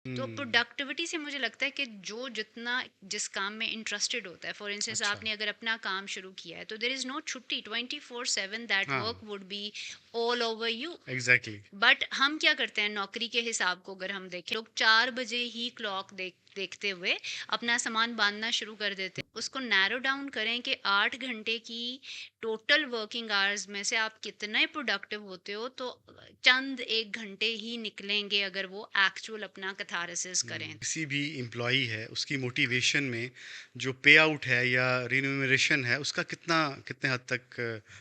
तो हुँ, प्रोडक्टिविटी से मुझे लगता है कि जो जितना जिस काम में इंटरेस्टेड होता है, फॉर इंस्टेंस अच्छा, आपने अगर अपना काम शुरू किया है तो देर इज़ नो छुट्टी 24/7, दैट हाँ, work would be all over you. Exactly. But हम क्या करते हैं नौकरी के हिसाब को अगर हम देखें, लोग 4 बजे ही क्लॉक देखते हुए अपना सामान बांधना शुरू कर देते हैं। उसको नैरो डाउन करें कि 8 घंटे की टोटल वर्किंग आवर्स में से आप कितने प्रोडक्टिव होते हो, तो चंद 1 घंटे ही निकलेंगे अगर वो एक्चुअल अपना कैथारसिस करें। किसी भी एम्प्लॉयी है, उसकी मोटिवेशन में जो पे आउट है या रिम्यूनरेशन है, उसका कितने हद तक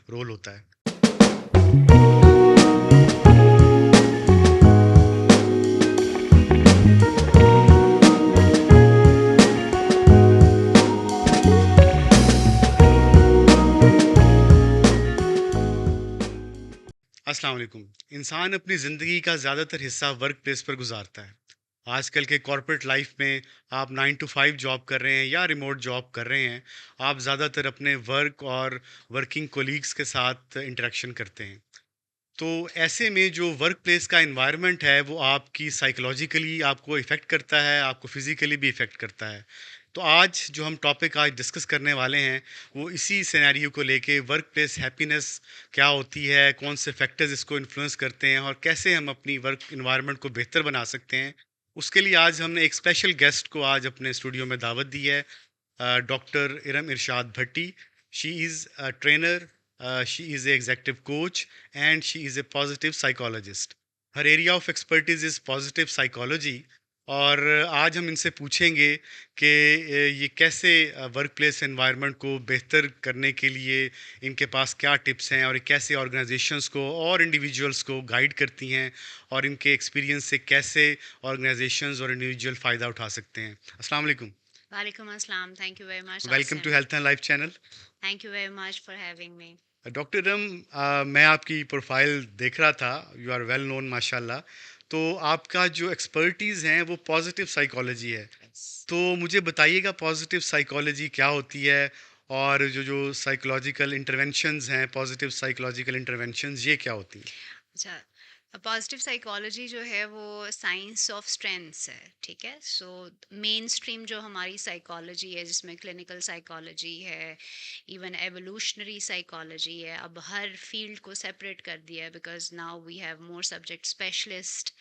रोल होता है? अस्सलाम वालेकुम। इंसान अपनी ज़िंदगी का ज़्यादातर हिस्सा वर्क प्लेस पर गुजारता है। आजकल के कॉर्पोरेट लाइफ में आप 9 टू 5 जॉब कर रहे हैं या रिमोट जॉब कर रहे हैं, आप ज़्यादातर अपने वर्क और वर्किंग कोलीग्स के साथ इंटरेक्शन करते हैं। तो ऐसे में जो वर्क प्लेस का एनवायरनमेंट है वो आपकी साइकोलॉजिकली आपको इफ़ेक्ट करता है, आपको फिज़िकली भी इफ़ेक्ट करता है। तो आज जो हम टॉपिक आज डिस्कस करने वाले हैं वो इसी सिनेरियो को लेके वर्क प्लेस हैप्पीनेस क्या होती है, कौन से फैक्टर्स इसको इन्फ्लुएंस करते हैं और कैसे हम अपनी वर्क इन्वायरमेंट को बेहतर बना सकते हैं। उसके लिए आज हमने एक स्पेशल गेस्ट को आज अपने स्टूडियो में दावत दी है, doctor Iram Irshad Bhatti. She is a trainer, she is an executive coach, and she is a positive psychologist. Her area of expertise is positive psychology. और आज हम इनसे पूछेंगे कि ये कैसे वर्क प्लेस एनवायरनमेंट को बेहतर करने के लिए इनके पास क्या टिप्स हैं और ये कैसे ऑर्गेनाइजेशंस को और इंडिविजुअल्स को गाइड करती हैं और इनके एक्सपीरियंस से कैसे ऑर्गेनाइजेशंस और इंडिविजुअल फ़ायदा उठा सकते हैं। अस्सलाम वालेकुम। वालेकुम अस्सलाम, thank you very much welcome to Asim. Health and life channel. Thank you very much for having me. Doctor रम, मैं आपकी प्रोफाइल देख रहा था, यू आर वेल नोन माशाल्लाह। तो आपका जो एक्सपर्टीज़ हैं वो पॉजिटिव साइकोलॉजी है। तो मुझे बताइएगा पॉजिटिव साइकोलॉजी क्या होती है और जो जो साइकोलॉजिकल इंटरवेंशंस हैं, पॉजिटिव साइकोलॉजिकल इंटरवेंशंस ये क्या होती हैं? अच्छा, पॉजिटिव साइकोलॉजी जो है वो साइंस ऑफ स्ट्रेंथ्स है, ठीक है। सो मेन स्ट्रीम जो हमारी साइकोलॉजी है, जिसमें क्लिनिकल साइकोलॉजी है, इवन एवोल्यूशनरी साइकोलॉजी है, अब हर फील्ड को सेपरेट कर दिया है because now we have more subject specialist.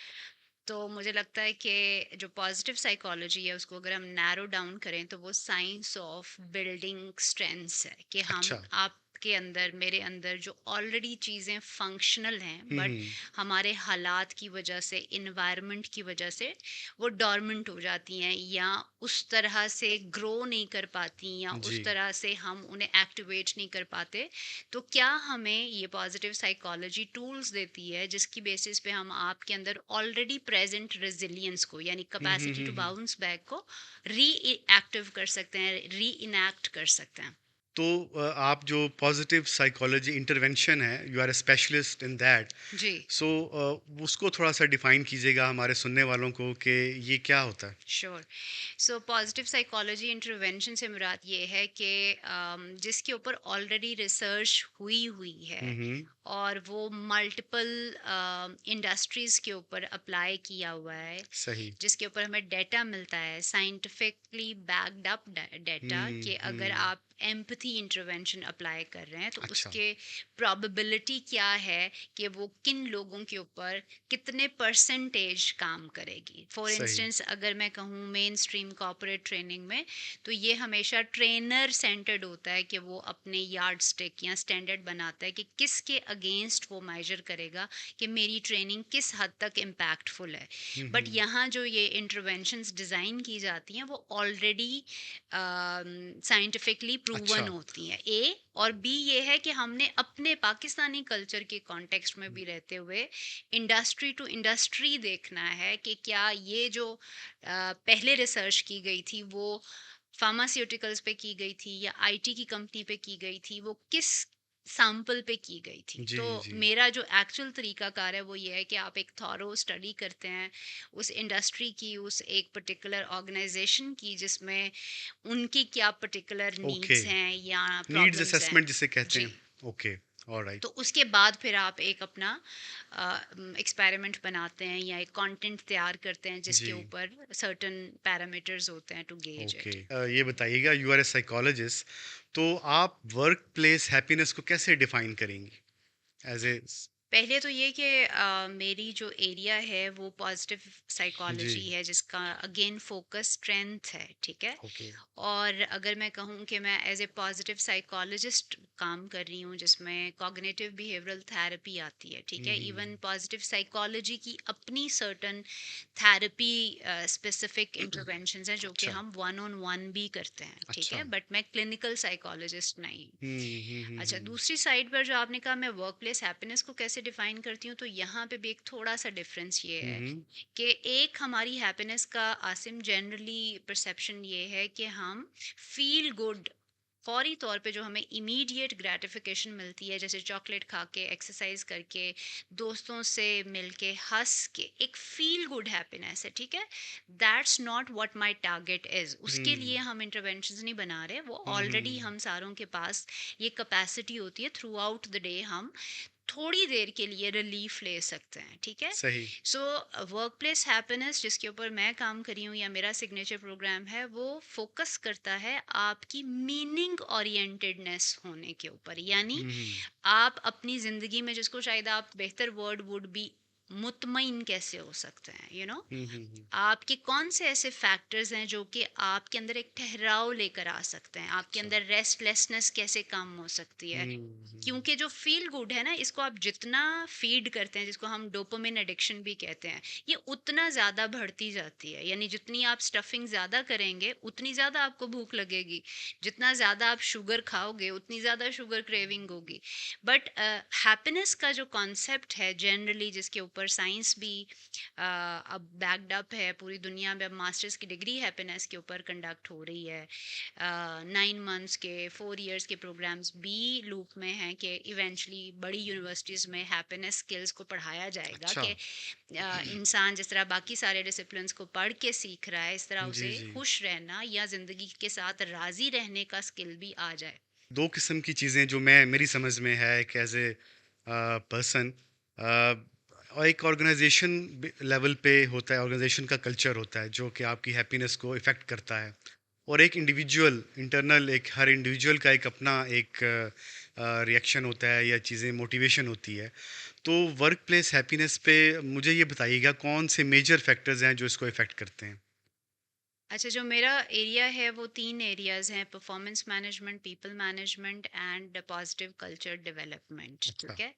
तो मुझे लगता है कि जो पॉजिटिव साइकोलॉजी है उसको अगर हम नैरो डाउन करें तो वो साइंस ऑफ बिल्डिंग स्ट्रेंथ्स है कि हम अच्छा। आपके अंदर मेरे अंदर जो ऑलरेडी चीज़ें फंक्शनल हैं बट हम्म। हमारे हालात की वजह से, इन्वायरमेंट की वजह से वो डॉर्मेंट हो जाती हैं या उस तरह से ग्रो नहीं कर पाती या जी। उस तरह से हम उन्हें एक्टिवेट नहीं कर पाते। तो क्या हमें ये पॉजिटिव साइकोलॉजी टूल्स देती है जिसकी बेसिस पे हम आपके अंदर ऑलरेडी प्रेजेंट रेजिलियंस को, यानी capacity to hmm. Bounce back को री एक्टिव कर सकते हैं, री इनैक्ट कर सकते हैं। तो आप जो पॉजिटिव साइकोलॉजी इंटरवेंशन है, you are a specialist in that. जी, सो उसको थोड़ा सा डिफाइन कीजिएगा हमारे सुनने वालों को कि ये क्या होता है। Sure. So positive psychology intervention से मुराद ये है कि जिसके ऊपर ऑलरेडी रिसर्च हुई हुई है हम्म। और वो मल्टीपल इंडस्ट्रीज़ के ऊपर अप्लाई किया हुआ है, सही। जिसके ऊपर हमें डेटा मिलता है, साइंटिफिकली बैक्ड अप डेटा, कि अगर हम्म। आप एम्पथी इंटरवेंशन अप्लाई कर रहे हैं तो अच्छा। उसके प्रोबेबिलिटी क्या है कि वो किन लोगों के ऊपर कितने परसेंटेज काम करेगी। फॉर सही। इंस्टेंस अगर मैं कहूँ मेन स्ट्रीम कॉर्पोरेट ट्रेनिंग में, तो ये हमेशा ट्रेनर सेंटर्ड होता है कि वो अपने यार्ड स्टिक या स्टैंडर्ड बनाता है कि किसके अगेंस्ट वो मेजर करेगा कि मेरी ट्रेनिंग किस हद तक इम्पैक्टफुल है। बट हम्म। यहाँ जो ये इंटरवेंशंस डिज़ाइन की जाती हैं वो ऑलरेडी साइंटिफिकली प्रूवन अच्छा। होती हैं। ए और बी ये है कि हमने अपने पाकिस्तानी कल्चर के कॉन्टेक्स्ट में भी रहते हुए इंडस्ट्री टू इंडस्ट्री देखना है कि क्या ये जो पहले रिसर्च की गई थी वो फार्मास्यूटिकल्स पे की गई थी या आईटी की कंपनी पे की गई थी, वो किस सैंपल पे की गई थी। जी तो जी। मेरा जो एक्चुअल तरीकाकार है वो ये है कि आप एक थॉरो स्टडी करते हैं उस इंडस्ट्री की, उस एक पर्टिकुलर ऑर्गेनाइजेशन की, जिसमें उनकी क्या पर्टिकुलर ओके। नीड्स हैं या नीड्स प्रॉब्लम्स हैं। असेसमेंट जिसे कहते जी। हैं। ओके। ऑलराइट। तो उसके बाद फिर आप एक अपना एक्सपेरिमेंट बनाते हैं या एक कंटेंट तैयार करते हैं जिसके जी, ऊपर सर्टेन पैरामीटर्स होते हैं टू गेज ओके। इट। ये बताइएगा, यू आर ए साइकोलॉजिस्ट, तो आप वर्क प्लेस हैप्पीनेस को कैसे डिफाइन करेंगी? एज़ ए पहले तो ये कि मेरी जो एरिया है वो पॉजिटिव जी, साइकोलॉजी है जिसका अगेन फोकस स्ट्रेंथ है, ठीक है। ओके। और अगर मैं कहूँ कि मैं एज ए पॉजिटिव साइकोलॉजिस्ट काम कर रही हूँ जिसमें कॉग्निटिव बिहेवियरल थेरेपी आती है, ठीक हुँ, है। इवन हुँ। पॉजिटिव साइकोलॉजी की अपनी सर्टन थेरेपी स्पेसिफिक इंटरवेंशंस हैं जो कि अच्छा, हम वन ऑन वन भी करते हैं, ठीक अच्छा। है, बट मैं क्लिनिकल साइकोलॉजिस्ट नहीं। हुँ, हुँ, हुँ, अच्छा, हुँ। दूसरी साइड पर जो आपने कहा मैं वर्क प्लेस हैप्पीनेस को कैसे डिफाइन करती हूँ, तो यहाँ पे भी एक थोड़ा सा डिफरेंस ये हुँ, है हुँ। कि एक हमारी हैप्पीनेस का आसिम जनरली परसेप्शन ये है कि हम फील गुड फौरी तौर पे जो हमें इमीडिएट ग्रेटिफिकेशन मिलती है, जैसे चॉकलेट खा के, एक्सरसाइज करके, दोस्तों से मिलके, हंस के, एक फील गुड हैप्पीनेस है, ठीक है। That's not what my target is. उसके लिए हुँ, हम इंटरवेंशंस नहीं बना रहे, वो हुँ, ऑलरेडी हुँ। हम सारों के पास ये कैपेसिटी होती है थ्रू आउट द डे हम थोड़ी देर के लिए रिलीफ ले सकते हैं, ठीक है। सही। सो वर्क प्लेस हैप्पीनेस जिसके ऊपर मैं काम कर रही हूँ या मेरा सिग्नेचर प्रोग्राम है, वो फोकस करता है आपकी मीनिंग ओरिएंटेडनेस होने के ऊपर। यानी हुँ, हुँ। आप अपनी ज़िंदगी में, जिसको शायद आप बेहतर वर्ड वुड बी, मुतमईन कैसे हो सकते हैं, हुँ, हुँ, हुँ। आपके कौन से ऐसे फैक्टर्स हैं जो कि आपके अंदर एक ठहराव लेकर आ सकते हैं, आपके अच्छा। अंदर रेस्टलेसनेस कैसे कम हो सकती है। हुँ, हुँ। क्योंकि जो फील गुड है ना, इसको आप जितना फीड करते हैं, जिसको हम डोपामिन एडिक्शन भी कहते हैं, ये उतना ज़्यादा बढ़ती जाती है। यानी जितनी आप स्टफिंग ज़्यादा करेंगे उतनी ज़्यादा आपको भूख लगेगी, जितना ज़्यादा आप शुगर खाओगे उतनी ज़्यादा शुगर क्रेविंग होगी। बट हैप्पीनेस का जो कॉन्सेप्ट है जनरली, जिसके ऊपर साइंस भी अब बैक्ड अप है, पूरी दुनिया में अब मास्टर्स की डिग्री हैप्पीनेस के ऊपर कंडक्ट हो रही है। 9 मंथ्स के, 4 इयर्स के प्रोग्राम्स भी लूप में हैं कि इवेंचुअली बड़ी यूनिवर्सिटीज़ में हैप्पीनेस स्किल्स को पढ़ाया जाएगा अच्छा। कि इंसान जिस तरह बाकी सारे डिसिप्लिन्स को पढ़ के सीख रहा है, इस तरह जी, उसे जी। खुश रहना या ज़िंदगी के साथ राज़ी रहने का स्किल भी आ जाए। 2 किस्म की चीज़ें जो मैं मेरी समझ में है एक एज़ ए पर्सन, और एक ऑर्गेनाइजेशन लेवल पे होता है, ऑर्गेनाइजेशन का कल्चर होता है जो कि आपकी हैप्पीनेस को इफ़ेक्ट करता है। और एक इंडिविजुअल इंटरनल, एक हर इंडिविजुअल का एक अपना एक रिएक्शन होता है या चीज़ें मोटिवेशन होती है। तो वर्क प्लेस हैप्पीनेस पे मुझे ये बताइएगा, कौन से मेजर फैक्टर्स हैं जो इसको इफ़ेक्ट करते हैं? अच्छा, जो मेरा एरिया है वो 3 एरियाज़ हैं: performance management, people management and positive culture development, अच्छा। ठीक है।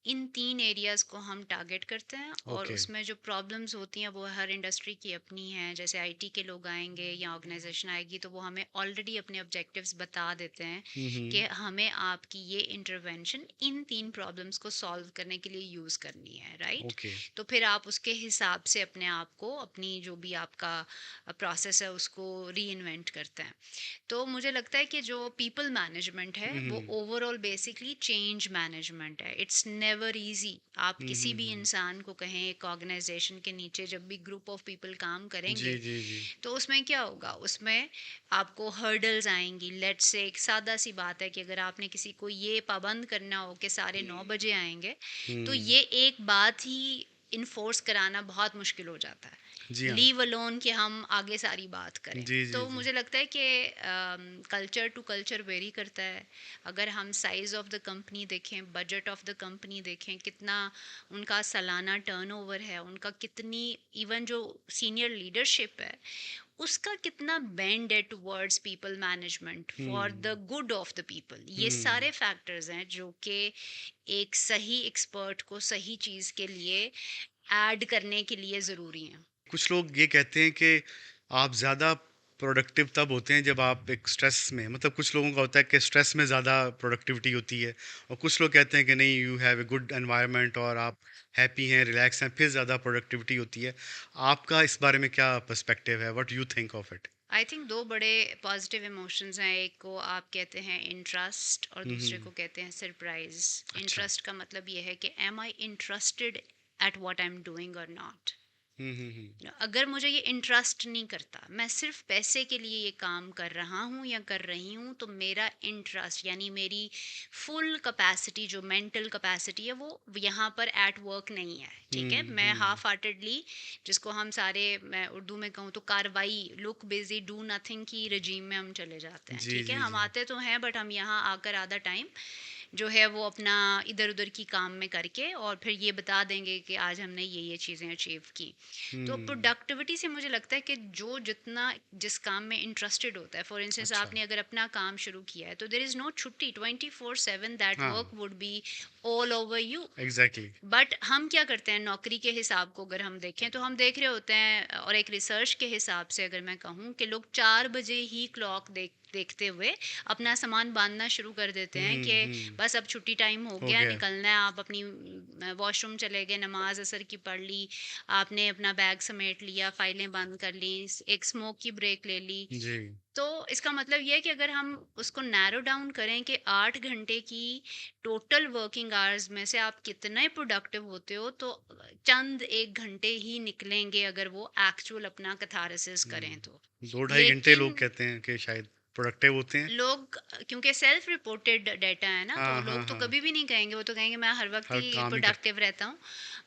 इन 3 एरियाज़ को हम टारगेट करते हैं और ओके। उसमें जो प्रॉब्लम्स होती हैं वो हर इंडस्ट्री की अपनी हैं। जैसे आईटी के लोग आएँगे या ऑर्गेनाइजेशन आएगी तो वो हमें ऑलरेडी अपने ऑब्जेक्टिव्स बता देते हैं हुँ, कि हुँ। हमें आपकी ये इंटरवेंशन इन 3 प्रॉब्लम्स को सॉल्व करने के लिए यूज़ करनी है, राइट? ओके। तो फिर आप उसके हिसाब से अपने आप को, अपनी जो भी आपका प्रोसेस है उसको री इन्वेंट करते हैं। तो मुझे लगता है कि जो पीपल मैनेजमेंट है हुँ, वो हुँ। ओवरऑल बेसिकली चेंज मैनेजमेंट है। It's never easy. आप हुँ, किसी हुँ, भी हुँ। इंसान को कहें, एक ऑर्गेनाइजेशन के नीचे जब भी ग्रुप ऑफ पीपल काम जी, करेंगे जी, जी। तो उसमें क्या होगा, उसमें आपको हर्डल्स आएंगी। लेट्स से एक सादा सी बात है कि अगर आपने किसी को ये पाबंद करना हो कि साढ़े 9 बजे आएंगे, तो हुँ। ये एक बात ही इन्फोर्स कराना बहुत मुश्किल हो जाता है, जी हाँ। लीव अलोन कि हम आगे सारी बात करें। जी, जी, तो जी। मुझे लगता है कि कल्चर टू कल्चर वेरी करता है। अगर हम साइज़ ऑफ द कंपनी देखें, बजट ऑफ द कंपनी देखें, कितना उनका सालाना टर्नओवर है, उनका कितनी, इवन जो सीनियर लीडरशिप है उसका कितना बेंड है towards people management for the hmm, good of the people, ये हुँ। सारे फैक्टर्स हैं जो कि एक सही एक्सपर्ट को सही चीज़ के लिए ऐड करने के लिए ज़रूरी हैं। कुछ लोग ये कहते हैं कि आप ज़्यादा प्रोडक्टिव तब होते हैं जब आप एक स्ट्रेस में, मतलब कुछ लोगों का होता है कि स्ट्रेस में ज़्यादा प्रोडक्टिविटी होती है, और कुछ लोग कहते हैं कि नहीं, you have a good environment और आप हैप्पी हैं, रिलैक्स हैं, फिर ज़्यादा प्रोडक्टिविटी होती है। आपका इस बारे में क्या पर्सपेक्टिव है? What you think of it? I think दो बड़े पॉजिटिव इमोशंस हैं। एक को आप कहते हैं इंटरेस्ट और हुँ, दूसरे हुँ। को कहते हैं सरप्राइज। अच्छा। इंटरेस्ट का मतलब ये है कि am I interested at what I am doing और नॉट। अगर मुझे ये इंटरेस्ट नहीं करता, मैं सिर्फ पैसे के लिए ये काम कर रहा हूँ या कर रही हूँ, तो मेरा इंटरेस्ट यानी मेरी फुल कैपेसिटी, जो मेंटल कैपेसिटी है, वो यहाँ पर एट वर्क नहीं है। ठीक है, मैं हाफ हार्टेडली, जिसको हम सारे, मैं उर्दू में कहूँ तो कार्रवाई, लुक बिजी डू नथिंग की रजीम में हम चले जाते हैं। जी, ठीक है, जी, हम जी। आते तो हैं बट हम यहाँ आकर आधा टाइम जो है वो अपना इधर उधर की काम में करके और फिर ये बता देंगे कि आज हमने ये चीज़ें अचीव की। तो हुँ, प्रोडक्टिविटी से मुझे लगता है कि जो जितना जिस काम में इंटरेस्टेड होता है, फॉर इंस्टेंस अच्छा। आपने अगर अपना काम शुरू किया है, तो देर इज़ नो छुट्टी, 24/7 दैट हाँ, work would be all over you. Exactly. But हम क्या करते हैं, नौकरी के हिसाब को अगर हम देखें तो हम देख रहे होते हैं, और एक रिसर्च के हिसाब से अगर मैं कहूँ कि लोग 4 बजे ही क्लॉक देखते हुए अपना सामान बांधना शुरू कर देते हैं कि बस अब छुट्टी टाइम हो हो गया, गया। निकलना है। आप अपनी वॉशरूम चले गए, नमाज असर की पढ़ ली, आपने अपना बैग समेट लिया, फाइलें बंद कर ली, एक स्मोक की ब्रेक ले ली। जी। तो इसका मतलब ये है कि अगर हम उसको नैरो डाउन करें कि 8 घंटे की टोटल वर्किंग आवर्स में से आप कितने प्रोडक्टिव होते हो, तो चंद 1 घंटे ही निकलेंगे अगर वो एक्चुअल अपना कैथारसिस करें तो। 2 ढाई घंटे लोग लेकिन कहते हैं कि शायद प्रोडक्टिव होते हैं। लोग, क्योंकि सेल्फ रिपोर्टेड डाटा है ना, तो हाँ, हाँ, लोग तो हाँ। कभी भी नहीं कहेंगे, वो तो कहेंगे मैं हर वक्त हर ही काम ही करते प्रोडक्टिव रहता हूँ।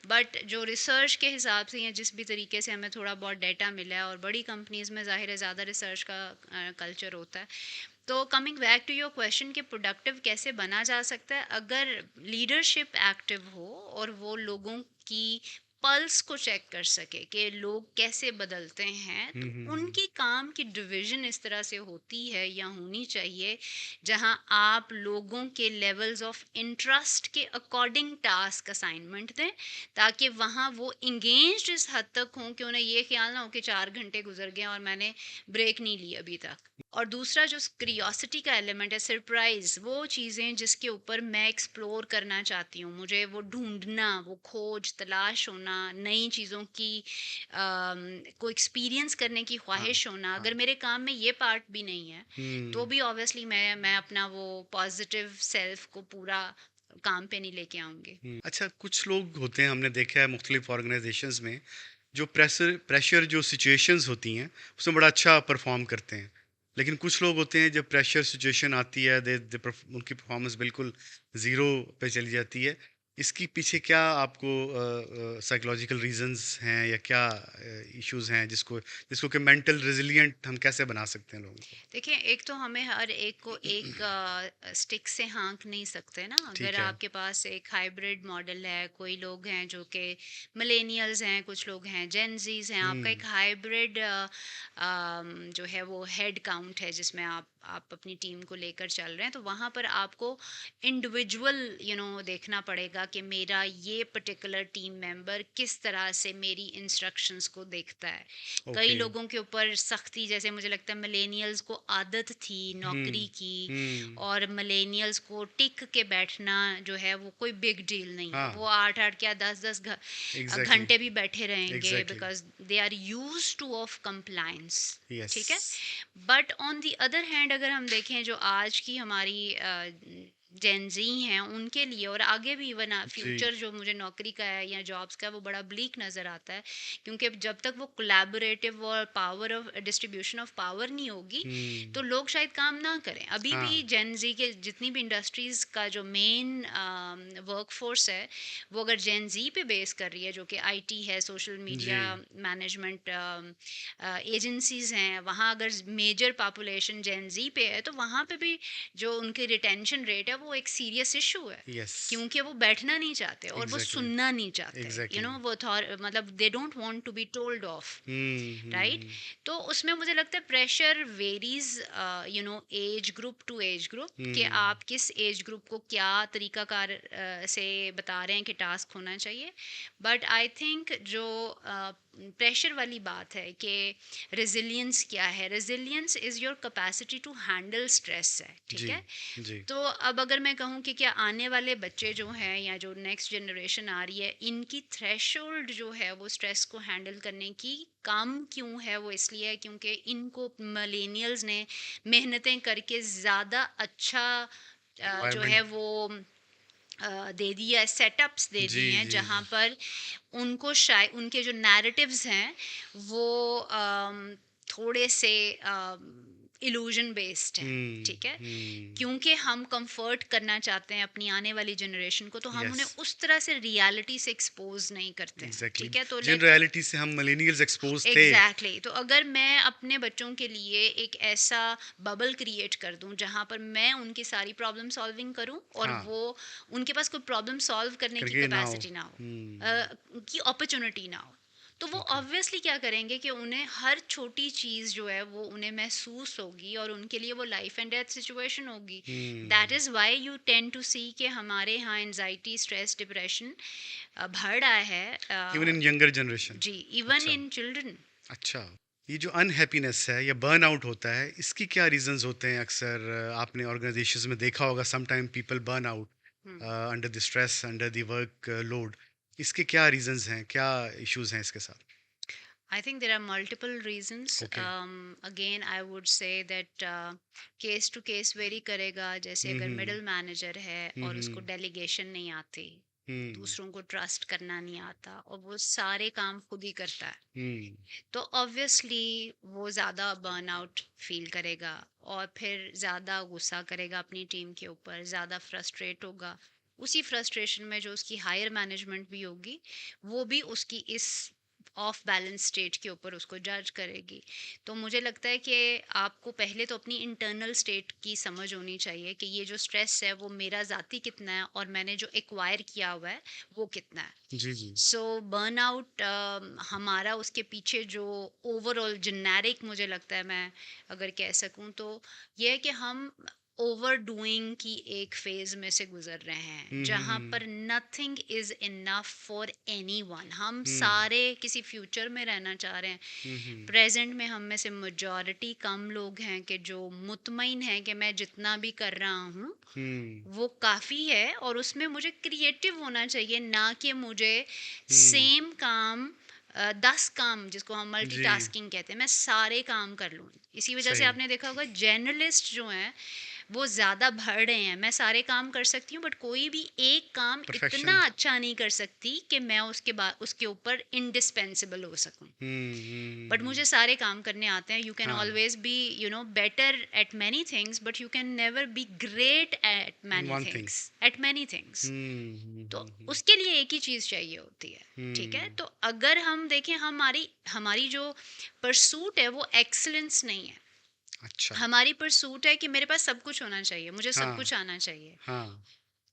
बट जो रिसर्च के हिसाब से या जिस भी तरीके से हमें थोड़ा बहुत डाटा मिला है, और बड़ी कंपनीज में जाहिर है ज़्यादा रिसर्च का कल्चर होता है। तो coming back to your question कि प्रोडक्टिव कैसे बना जा सकता है, अगर लीडरशिप एक्टिव हो और वो लोगों की पल्स को चेक कर सके कि लोग कैसे बदलते हैं, हुँ, तो हुँ, हुँ। उनकी काम की डिवीजन इस तरह से होती है या होनी चाहिए, जहां आप लोगों के लेवल्स ऑफ इंटरेस्ट के अकॉर्डिंग टास्क असाइनमेंट दें, ताकि वहाँ वो इंगेज्ड इस हद तक हों कि उन्हें ये ख्याल ना हो कि 4 घंटे गुजर गए और मैंने ब्रेक नहीं ली अभी तक। और दूसरा जो क्रियोसिटी का एलिमेंट है, सरप्राइज, वो चीज़ें जिसके ऊपर मैं एक्सप्लोर करना चाहती हूँ, मुझे वो ढूंढना, वो खोज तलाश होना, नई चीज़ों की को एक्सपीरियंस करने की हाँ, ख्वाहिश होना, हाँ। अगर मेरे काम में ये पार्ट भी नहीं है, तो हुँ, भी ऑब्वियसली मैं अपना वो पॉजिटिव सेल्फ को पूरा काम पे नहीं लेके आऊँगी। हुँ। अच्छा, कुछ लोग होते हैं, हमने देखा है मुख्तलिफ ऑर्गेनाइज़ेशंस में, जो प्रेशर जो सिचुएशंस होती हैं, उसमें बड़ा अच्छा परफ़ॉर्म करते हैं। लेकिन कुछ लोग होते हैं, जब प्रेशर सिचुएशन आती है, दे दे परफ उनकी परफ़ॉर्मेंस बिल्कुल ज़ीरो पे चली जाती है। इसके पीछे क्या आपको साइकोलॉजिकल रीज़न्स हैं, या क्या इश्यूज़ हैं जिसको जिसको कि मेंटल रेज़िलिएंट हम कैसे बना सकते हैं लोगों को? देखिए, एक तो हमें हर एक को एक स्टिक से हाँक नहीं सकते ना। अगर ठीक है। आपके पास एक हाइब्रिड मॉडल है, कोई लोग हैं जो कि मिलेनियल्स हैं, कुछ लोग हैं जेनजीज हैं, आपका एक हुँ, हाइब्रिड जो है वो हेड काउंट है, जिसमें आप अपनी टीम को लेकर चल रहे हैं, तो वहाँ पर आपको इंडिविजुअल देखना पड़ेगा कि मेरा ये पर्टिकुलर टीम मेंबर किस तरह से मेरी इंस्ट्रक्शंस को देखता है। कई ओके। लोगों के ऊपर सख्ती, जैसे मुझे लगता है मिलेनियल्स को आदत थी नौकरी हुँ, की, हुँ। और मिलेनियल्स को टिक के बैठना जो है वो कोई बिग डील नहीं है, हाँ, वो 8-8 क्या 10-10 एग्ज़ैक्टली, घंटे भी बैठे रहेंगे, exactly. Because they are use to of compliance. Yes. ठीक है, but on the other hand अगर हम देखें, जो आज की हमारी जेंजी हैं उनके लिए, और आगे भी इवन जी। फ्यूचर जो मुझे नौकरी का है या जॉब्स का है, वो बड़ा ब्लीक नज़र आता है। क्योंकि जब तक वो कोलैबोरेटिव और power of distribution of power नहीं होगी, हुँ, तो लोग शायद काम ना करें। अभी हाँ। भी जेंजी के जितनी भी इंडस्ट्रीज़ का जो मेन वर्क फोर्स है, वो अगर जेंजी पे बेस कर रही है, जो कि आईटी है, सोशल मीडिया जी, मैनेजमेंट एजेंसीज हैं, वहाँ अगर मेजर पॉपुलेशन जेंजी पे है, तो वहाँ पे भी जो उनकी रिटेंशन रेट है, वो एक सीरियस इशू है। यस, क्योंकि वो बैठना नहीं चाहते और वो एग्ज़ैक्टली, सुनना नहीं चाहते, एग्ज़ैक्टली। वो मतलब they don't want to be told off, हुँ, हुँ, राइट। हुँ, तो उसमें मुझे लगता है pressure varies age group to age group, कि हुँ, आप किस एज ग्रुप को क्या तरीकाकार से बता रहे हैं कि टास्क होना चाहिए। बट आई थिंक जो प्रेशर वाली बात है कि रेजिलियंस क्या है, resilience is your capacity to handle stress है। ठीक जी, है, जी, तो अब अगर मैं कहूँ कि क्या आने वाले बच्चे जो हैं या जो नेक्स्ट जनरेशन आ रही है, इनकी थ्रेशोल्ड जो है वो स्ट्रेस को हैंडल करने की कम क्यों है, वो इसलिए है क्योंकि इनको मिलेनियल्स ने मेहनतें करके ज़्यादा अच्छा जो एनवायरनमेंट है वो दे दिया है, सेटअप्स दे जी, दिए हैं जी, जहाँ जी। पर उनको शायद उनके जो नैरेटिव्स हैं वो थोड़े से इल्यूजन बेस्ड हैं, हुँ, ठीक है? हुँ। क्योंकि हम कंफर्ट करना चाहते हैं अपनी आने वाली जनरेशन को, तो हम यस, उन्हें उस तरह से रियलिटी से एक्सपोज़ नहीं करते हैं, एग्ज़ैक्टली। ठीक है? तो जिन लेट रियलिटी से हम मिलेनियल्स एक्सपोज़ थे। एग्जैक्टली तो अगर मैं अपने बच्चों के लिए एक ऐसा बबल क्रिएट कर दूं जहां पर मैं उनकी सारी प्रॉब्लम सॉल्विंग करूं और हाँ, वो उनके पास कोई प्रॉब्लम सॉल्व करने की करके ना हो। कैपेसिटी ना हो, हुँ, की अपॉर्चुनिटी ना हो, तो वो ओके। ऑब्वियसली क्या करेंगे कि उन्हें हर छोटी चीज़ जो है वो उन्हें महसूस होगी और उनके लिए वो लाइफ एंड डेथ सिचुएशन होगी। दैट हुँ, is why you tend to see कि हमारे यहाँ एनजाइटी, स्ट्रेस, डिप्रेशन बढ़ रहा है। Even in younger generation. जी, इवन अच्छा, इन चिल्ड्रन। अच्छा। ये जो अनहैप्पीनेस है या बर्नआउट होता है, इसकी क्या रीज़न्स होते हैं अक्सर? आपने ऑर्गनाइज़ेशंस में देखा होगा some time people burn out under the stress, under the workload. इसके क्या रीज़न्स हैं? क्या इश्यूज़ हैं इसके साथ? I think there are multiple reasons. Okay. Again, I would say that case to case vary करेगा। जैसे हुँ, अगर हुँ। मिडिल मैनेजर है हुँ, और उसको हुँ। डेलीगेशन नहीं आती, हुँ, दूसरों को ट्रस्ट करना नहीं आता और वो सारे काम खुद ही करता है, हुँ, तो ऑब्वियसली वो ज़्यादा बर्नआउट फील करेगा और फिर ज़्यादा गुस्सा करेगा अपनी टीम के ऊपर, ज़्यादा फ्रस्ट्रेट होगा। उसी फ्रस्ट्रेशन में जो उसकी हायर मैनेजमेंट भी होगी, वो भी उसकी इस ऑफ बैलेंस स्टेट के ऊपर उसको जज करेगी। तो मुझे लगता है कि आपको पहले तो अपनी इंटरनल स्टेट की समझ होनी चाहिए कि ये जो स्ट्रेस है वो मेरा ज़ाती कितना है और मैंने जो एक्वायर किया हुआ है वो कितना है। जी, जी। सो बर्नआउट हमारा उसके पीछे जो ओवरऑल जेनेरिक मुझे लगता है, मैं अगर कह सकूं तो ये है कि हम ओवर डूइंग की एक फेज में से गुजर रहे हैं हुँ, हुँ, जहां हुँ। पर nothing is enough for anyone. हम हुँ, सारे किसी फ्यूचर में रहना चाह रहे हैं। हुँ, हुँ, प्रेजेंट में हम में से मेजॉरिटी कम लोग हैं कि जो मुतमईन हैं कि मैं जितना भी कर रहा हूँ हुँ, वो काफ़ी है और उसमें मुझे क्रिएटिव होना चाहिए, ना कि मुझे हुँ। सेम काम 10 काम जिसको हम जी, मल्टीटास्किंग कहते हैं मैं सारे काम कर लूँ। इसी वजह से सही। आपने देखा होगा जर्नलिस्ट जो हैं वो ज़्यादा बढ़ रहे हैं। मैं सारे काम कर सकती हूँ बट कोई भी एक काम इतना परफेक्शन। अच्छा नहीं कर सकती कि मैं उसके बाद उसके ऊपर इंडिस्पेंसिबल हो सकूँ। हुँ, हुँ, बट हुँ। मुझे सारे काम करने आते हैं। यू कैन हाँ, always be better at many things but you can never be great at in many one thing. Things, at many things. हुँ, हुँ, तो हुँ, हुँ। उसके लिए एक ही चीज़ चाहिए होती है, ठीक है? हुँ, तो अगर हम देखें हमारी हमारी जो परसूट है वो एक्सीलेंस नहीं है। अच्छा। हमारी परसूट है कि मेरे पास सब कुछ होना चाहिए, मुझे सब हाँ, कुछ आना चाहिए। हाँ।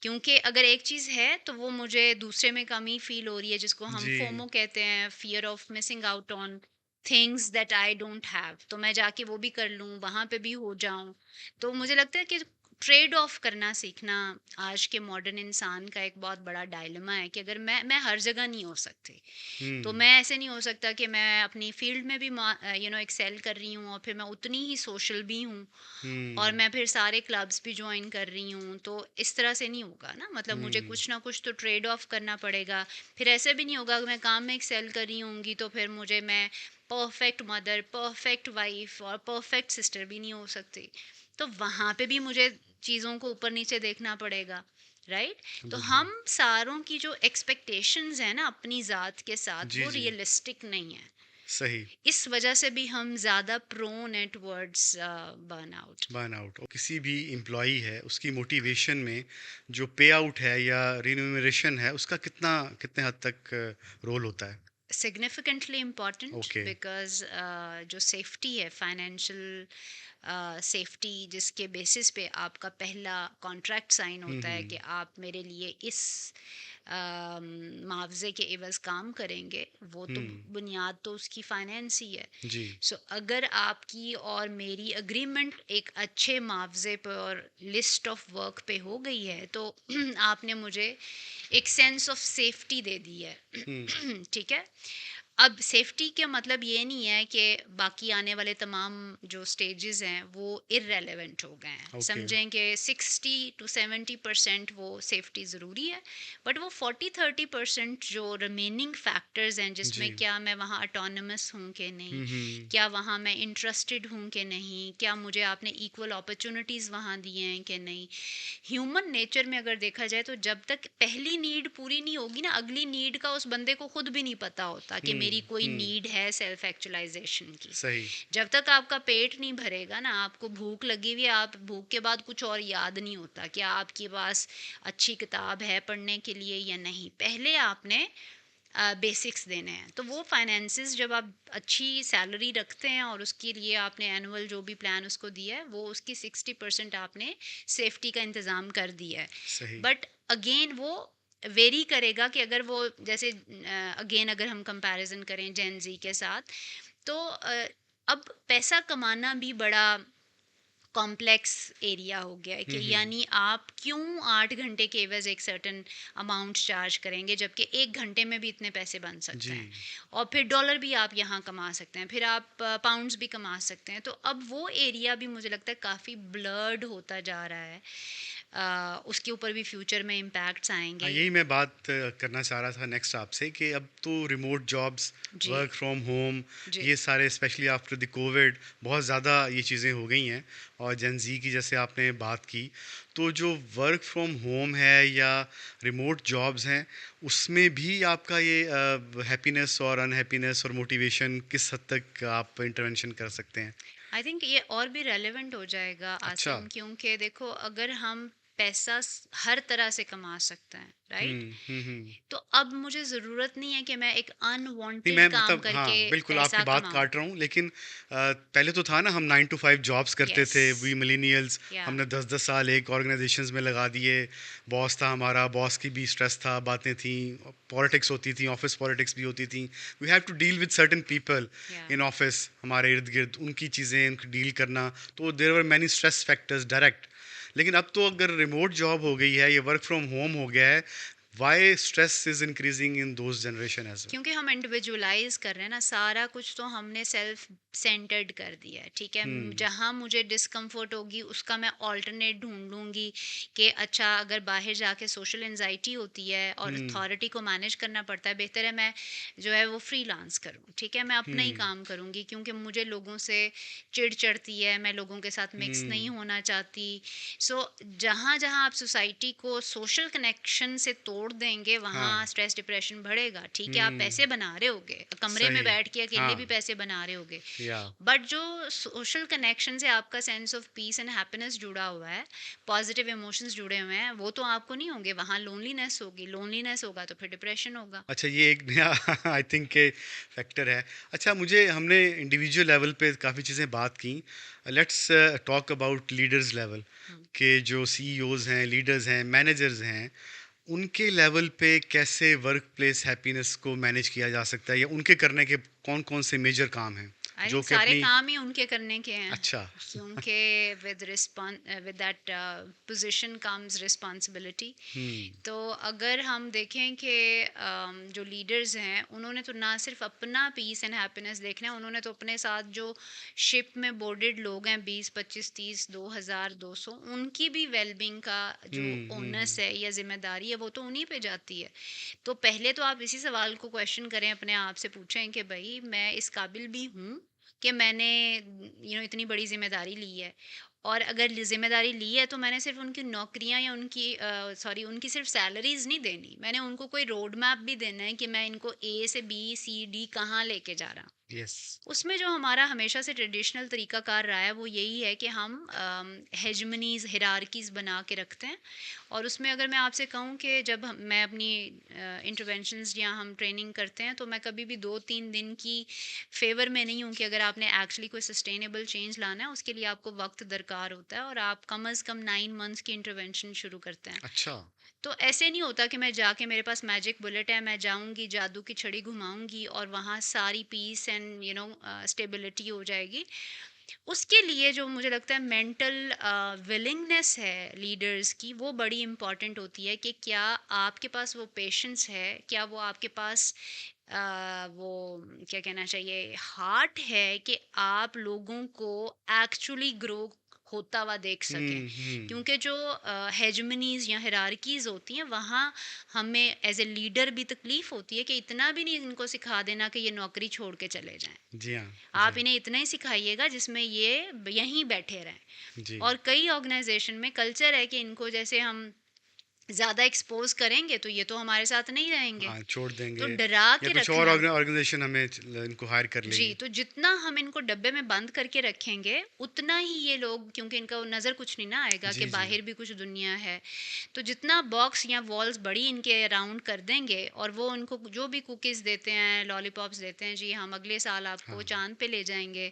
क्योंकि अगर एक चीज़ है तो वो मुझे दूसरे में कमी फील हो रही है, जिसको हम जी, फोमो कहते हैं, fear of missing out on things that I don't have. तो मैं जाके वो भी कर लूँ, वहाँ पे भी हो जाऊँ। तो मुझे लगता है कि ट्रेड ऑफ करना सीखना आज के मॉडर्न इंसान का एक बहुत बड़ा डायलेमा है कि अगर मैं हर जगह नहीं हो सकती। तो हुँ, मैं ऐसे नहीं हो सकता कि मैं अपनी फील्ड में भी एक्सेल कर रही हूँ और फिर मैं उतनी ही सोशल भी हूँ और हुँ, मैं फिर सारे क्लब्स भी ज्वाइन कर रही हूँ। तो इस तरह से नहीं होगा ना, मतलब मुझे हुँ, कुछ ना कुछ तो ट्रेड ऑफ करना पड़ेगा। फिर ऐसे भी नहीं होगा कि मैं काम में एक्सेल कर रही होंगी तो फिर मैं परफेक्ट मदर, परफेक्ट वाइफ और परफेक्ट सिस्टर भी नहीं हो सकती। तो वहाँ पे भी मुझे चीज़ों को ऊपर नीचे देखना पड़ेगा, राइट? तो बिल्कुल। हम सारों की जो एक्सपेक्टेशंस है ना अपनी ज़ात के साथ, जी, वो जी, रियलिस्टिक नहीं है। सही। इस वजह से भी हम ज़्यादा प्रोन है टुवर्ड्स बर्नआउट। बर्नआउट और किसी भी एम्प्लॉयी है, उसकी मोटिवेशन में जो पे आउट है या रिम्यूनरेशन है, उसका कितने हद तक रोल होता है? Significantly important okay. बिकॉज जो सेफ्टी है, फाइनेंशियल सेफ्टी, जिसके बेसिस पे आपका पहला कॉन्ट्रैक्ट साइन हुँ, होता है कि हुँ, आप मेरे लिए इस मुआवजे के एवज काम करेंगे, वो तो हुँ, बुनियाद तो उसकी फाइनेंस ही है। जी। सो अगर आपकी और मेरी अग्रीमेंट एक अच्छे मुआवजे पे और लिस्ट ऑफ वर्क पे हो गई है तो आपने मुझे एक सेंस ऑफ सेफ्टी दे दी है। हुँ, ठीक है? अब सेफ्टी का मतलब ये नहीं है कि बाकी आने वाले तमाम जो स्टेजेस हैं वो इररेलेवेंट हो गए हैं। ओके। समझें कि 60 to 70% वो सेफ्टी ज़रूरी है, बट वो 40-30% जो रिमेनिंग फैक्टर्स हैं जिसमें जी। क्या मैं वहाँ ऑटोनमस हूँ कि नहीं, हुँ। क्या वहाँ मैं इंटरेस्टेड हूँ कि नहीं, क्या मुझे आपने इक्वल अपॉर्चुनिटीज़ वहाँ दिए हैं कि नहीं। ह्यूमन नेचर में अगर देखा जाए तो जब तक पहली नीड पूरी नहीं होगी ना, अगली नीड का उस बंदे को खुद भी नहीं पता होता कि मेरी कोई हुँ। नीड है सेल्फ एक्चुअलाइजेशन की। सही। जब तक आपका पेट नहीं भरेगा ना, आपको भूख लगी हुई है, आप भूख के बाद कुछ और याद नहीं होता कि आपके पास अच्छी किताब है पढ़ने के लिए या नहीं। पहले आपने बेसिक्स देने हैं। तो वो फाइनेंसेस जब आप अच्छी सैलरी रखते हैं और उसके लिए आपने एनुअल जो भी प्लान उसको दिया है, वो उसकी 60% आपने सेफ्टी का इंतज़ाम कर दिया है। सही। बट अगेन वो वेरी करेगा कि अगर वो जैसे अगेन अगर हम कंपैरिजन करें जेन जी के साथ, तो अब पैसा कमाना भी बड़ा कॉम्प्लेक्स एरिया हो गया है कि हुँ। यानी आप क्यों 8 घंटे के एवज एक सर्टन अमाउंट चार्ज करेंगे जबकि 1 घंटे में भी इतने पैसे बन सकते जी। हैं। और फिर डॉलर भी आप यहाँ कमा सकते हैं, फिर आप पाउंड्स भी कमा सकते हैं। तो अब वो एरिया भी मुझे लगता है काफ़ी ब्लर्ड होता जा रहा है। उसके ऊपर भी फ्यूचर में इम्पैक्ट्स हाँ, आएंगे। यही मैं बात करना चाह रहा था नेक्स्ट आपसे कि अब तो रिमोट जॉब्स, जी। वर्क फ्रॉम होम, जी। ये सारे स्पेशली आफ्टर द कोविड बहुत ज़्यादा ये चीज़ें हो गई हैं। और जेन ज़ी की जैसे आपने बात की, तो जो वर्क फ्रॉम होम है या रिमोट जॉब्स हैं, उसमें भी आपका ये हैप्पीनेस और अनहैप्पीनेस और मोटिवेशन किस हद तक आप इंटरवेंशन कर सकते हैं? आई थिंक ये और भी रेलेवेंट हो जाएगा अच्छा। आसिम, क्योंकि देखो अगर हम पैसा हर तरह से कमा सकते हैं, राइट? हुँ। तो अब मुझे ज़रूरत नहीं है कि मैं एक नहीं, अनवांटेड मैं काम मतलब करके हाँ, बिल्कुल आपकी पैसा बात कमाऊं। काट रहा हूँ, लेकिन पहले तो था ना, हम 9 टू 5 जॉब्स करते यस। थे, वी मिलेनियल्स। या। हमने 10-10 साल एक ऑर्गेनाइजेशंस में लगा दिए। बॉस था हमारा, बॉस की भी स्ट्रेस था, बातें थी, पॉलिटिक्स होती थी, ऑफिस पॉलिटिक्स भी होती थी। We have to deal with certain people या। इन ऑफिस, हमारे इर्द-गिर्द उनकी चीज़ें उनको डील करना, तो there were many stress factors direct. लेकिन अब तो अगर रिमोट जॉब हो गई है, ये वर्क फ्रॉम होम हो गया है, why stress is increasing in those generation as well? क्योंकि हम इंडिविजुअलाइज कर रहे हैं ना, सारा कुछ तो हमने सेल्फ सेंटर्ड कर दिया है, ठीक है। हुँ। जहाँ मुझे डिस्कम्फर्ट होगी उसका मैं ऑल्टरनेट ढूंढ लूंगी कि अच्छा अगर बाहर जाके सोशल एंजाइटी होती है और हुँ। अथॉरिटी को मैनेज करना पड़ता है, बेहतर है मैं जो है वो फ्रीलांस करूँ, ठीक है। मैं अपना ही हुँ। काम करूँगी क्योंकि मुझे लोगों से चिढ़ चढ़ती है, मैं लोगों के साथ मिक्स नहीं हुँ। होना चाहती। सो जहाँ जहाँ आप सोसाइटी को सोशल कनेक्शन से तोड़ देंगे हाँ। वहाँ स्ट्रेस डिप्रेशन बढ़ेगा। ठीक है, आप हुँ। पैसे बना रहे होगे, कमरे में सही। बैठ के अकेले भी हाँ। पैसे बना रहे होगे, या बट जो सोशल कनेक्शन से आपका sense of peace and happiness जुड़ा हुआ है, पॉजिटिव इमोशंस जुड़े हुए हैं, वो तो आपको नहीं होंगे। वहाँ लोनलीनेस होगी, लोनलीनेस होगा तो फिर डिप्रेशन होगा। अच्छा, ये एक नया आई थिंक के फैक्टर है। अच्छा, मुझे हमने इंडिविजुअल लेवल पे काफ़ी चीज़ें बात की। Let's talk about leaders level hmm. के जो सीईओज़ हैं, लीडर्स हैं, मैनेजर्स हैं, उनके लेवल पे कैसे वर्क प्लेस हैप्पीनेस को मैनेज किया जा सकता है या उनके करने के कौन-कौन से मेजर काम हैं? आई जो थिंक कि सारे अपनी काम ही उनके करने के हैं, अच्छा। क्योंकि with that position comes responsibility. हुँ। तो अगर हम देखें कि जो लीडर्स हैं उन्होंने तो ना सिर्फ अपना पीस एंड हैप्पीनेस देखना है, उन्होंने तो अपने साथ जो शिप में बोर्डेड लोग हैं 20, 25, 30, 2000, 200, उनकी भी वेलबींग का जो ओनस हुँ। है या जिम्मेदारी है वो तो उन्हीं पे जाती है। तो पहले तो आप इसी सवाल को क्वेश्चन करें, अपने आप से पूछें कि भाई मैं इस काबिल भी हूँ कि मैंने इतनी बड़ी जिम्मेदारी ली है। और अगर ज़िम्मेदारी ली है तो मैंने सिर्फ़ उनकी नौकरियाँ या उनकी सिर्फ़ सैलरीज़ नहीं देनी, मैंने उनको कोई रोड मैप भी देना है कि मैं इनको ए से बी, सी, डी कहाँ लेके जा रहा हूँ। यस। उसमें जो हमारा हमेशा से ट्रेडिशनल तरीक़ाकार रहा है वो यही है कि हम हेजमनीज़, हिरार्कीज़ बना के रखते हैं। और उसमें अगर मैं आपसे कहूँ कि जब मैं अपनी इंटरवेंशंस या हम ट्रेनिंग करते हैं तो मैं कभी भी 2-3 दिन की फेवर में नहीं हूँ कि अगर आपने एक्चुअली कोई सस्टेनेबल चेंज लाना है उसके लिए आपको वक्त दरकार होता है, और आप कम अज़ कम 9 मंथ्स की इंटरवेंशन शुरू करते हैं। अच्छा। तो ऐसे नहीं होता कि मैं जाके मेरे पास मैजिक बुलेट है, मैं जाऊंगी जादू की छड़ी घुमाऊंगी और वहाँ सारी पीस एंड स्टेबिलिटी हो जाएगी। उसके लिए जो मुझे लगता है मेंटल विलिंगनेस है लीडर्स की, वो बड़ी इम्पॉर्टेंट होती है कि क्या आपके पास वो पेशेंस है, क्या वो आपके पास वो क्या कहना चाहिए, हार्ट है कि आप लोगों को एक्चुअली ग्रो होता हुआ देख सकें। हुँ। क्योंकि जो हेजमनीज या हिरारकीज होती हैं वहाँ हमें एज ए लीडर भी तकलीफ होती है कि इतना भी नहीं इनको सिखा देना कि ये नौकरी छोड़ के चले जाएं। जी हाँ, जी आप हाँ। इन्हें इतना ही सिखाइएगा जिसमें ये यहीं बैठे रहें। जी। और कई ऑर्गेनाइजेशन में कल्चर है कि इनको जैसे हम ज़्यादा एक्सपोज करेंगे तो ये तो हमारे साथ नहीं रहेंगे, हाँ, छोड़ तो देंगे डरा या के कुछ और रखना। ऑर्गेनाइज़ेशन हमें इनको हायर कर जी, लेगी। तो जितना हम इनको डब्बे में बंद करके रखेंगे, उतना ही ये लोग, क्योंकि इनका नज़र कुछ नहीं ना आएगा कि जी, जी। बाहर भी कुछ दुनिया है। तो जितना बॉक्स या वॉल्स बड़ी इनके अराउंड कर देंगे और वो उनको जो भी कुकीज़ देते हैं, लॉलीपॉप्स देते हैं, जी हम अगले साल आपको हाँ, चाँद पे ले जाएँगे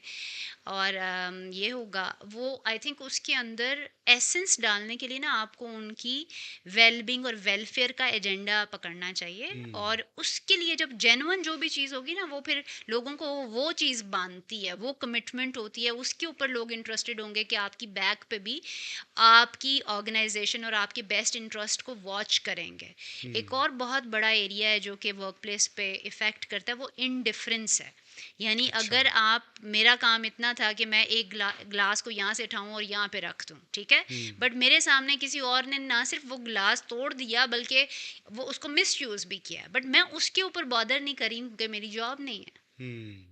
और ये होगा, वो आई थिंक उसके अंदर एसेंस डालने के लिए ना आपको उनकी वेलबींग और वेलफेयर का एजेंडा पकड़ना चाहिए। हुँ, और उसके लिए जब जेन्युइन जो भी चीज़ होगी ना, वो फिर लोगों को वो चीज़ बांधती है, वो कमिटमेंट होती है, उसके ऊपर लोग इंटरेस्टेड होंगे कि आपकी बैक पे भी आपकी ऑर्गेनाइजेशन और आपके बेस्ट इंटरेस्ट को वॉच करेंगे। हुँ। एक और बहुत बड़ा एरिया है जो कि वर्क प्लेस पे इफ़ेक्ट करता है, वो इनडिफरेंस है। यानी अच्छा। अगर आप, मेरा काम इतना था कि मैं एक ग्लास को यहाँ से उठाऊं और यहाँ पे रख दूं, ठीक है, हुँ, बट मेरे सामने किसी और ने ना सिर्फ वो ग्लास तोड़ दिया बल्कि वो उसको मिस यूज़ भी किया, बट मैं उसके ऊपर बॉदर नहीं करी क्योंकि मेरी जॉब नहीं है। हुँ।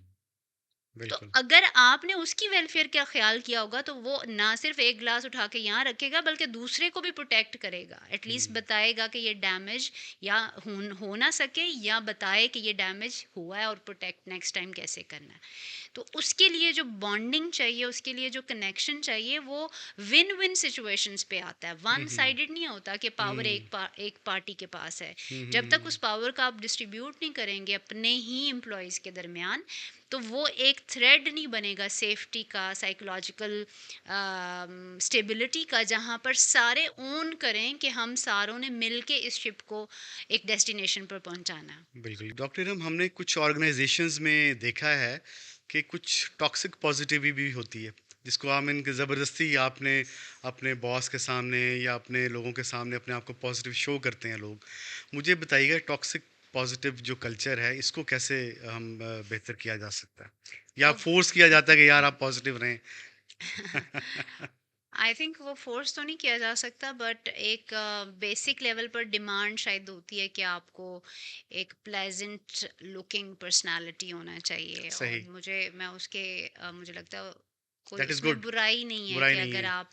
तो बिल्कुल। अगर आपने उसकी वेलफेयर का ख्याल किया होगा तो वो ना सिर्फ एक ग्लास उठा के यहाँ रखेगा बल्कि दूसरे को भी प्रोटेक्ट करेगा, एटलीस्ट हुँ, बताएगा कि ये डैमेज या हो ना सके, या बताए कि ये डैमेज हुआ है और प्रोटेक्ट नेक्स्ट टाइम कैसे करना है। तो उसके लिए जो बॉन्डिंग चाहिए, उसके लिए जो कनेक्शन चाहिए, वो विन विन सिचुएशंस पे आता है, हुँ, वन हुँ, साइडेड नहीं होता कि पावर हुँ, एक पार्टी के पास है। हुँ, जब तक उस हुँ। पावर का आप डिस्ट्रीब्यूट नहीं करेंगे अपने ही एम्प्लॉयज़ के दरमियान, तो वो एक थ्रेड नहीं बनेगा सेफ्टी का, साइकोलॉजिकल स्टेबिलिटी का, जहाँ पर सारे ओन करें कि हम सारों ने मिल के इस शिप को एक डेस्टिनेशन पर पहुँचाना है। बिल्कुल। डॉक्टर हमने कुछ ऑर्गेनाइज़ेशंस में देखा है कि कुछ टॉक्सिक पॉज़िटिविटी भी होती है, जिसको हम इनके ज़बरदस्ती आपने अपने बॉस के सामने या अपने लोगों के सामने अपने आप को पॉज़िटिव शो करते हैं लोग। मुझे बताइएगा टॉक्सिक पॉज़िटिव जो कल्चर है, इसको कैसे हम बेहतर किया जा सकता है? या वो फ़ोर्स किया जाता है कि यार आप पॉज़िटिव रहें? आई थिंक वो फोर्स तो नहीं किया जा सकता, बट एक बेसिक लेवल पर डिमांड शायद होती है कि आपको एक प्लेजेंट लुकिंग पर्सनालिटी होना चाहिए। और सही, मैं उसके मुझे लगता है कोई दैट इज़ उसमें गुड, बुराई नहीं है बुराई कि नहीं अगर है। आप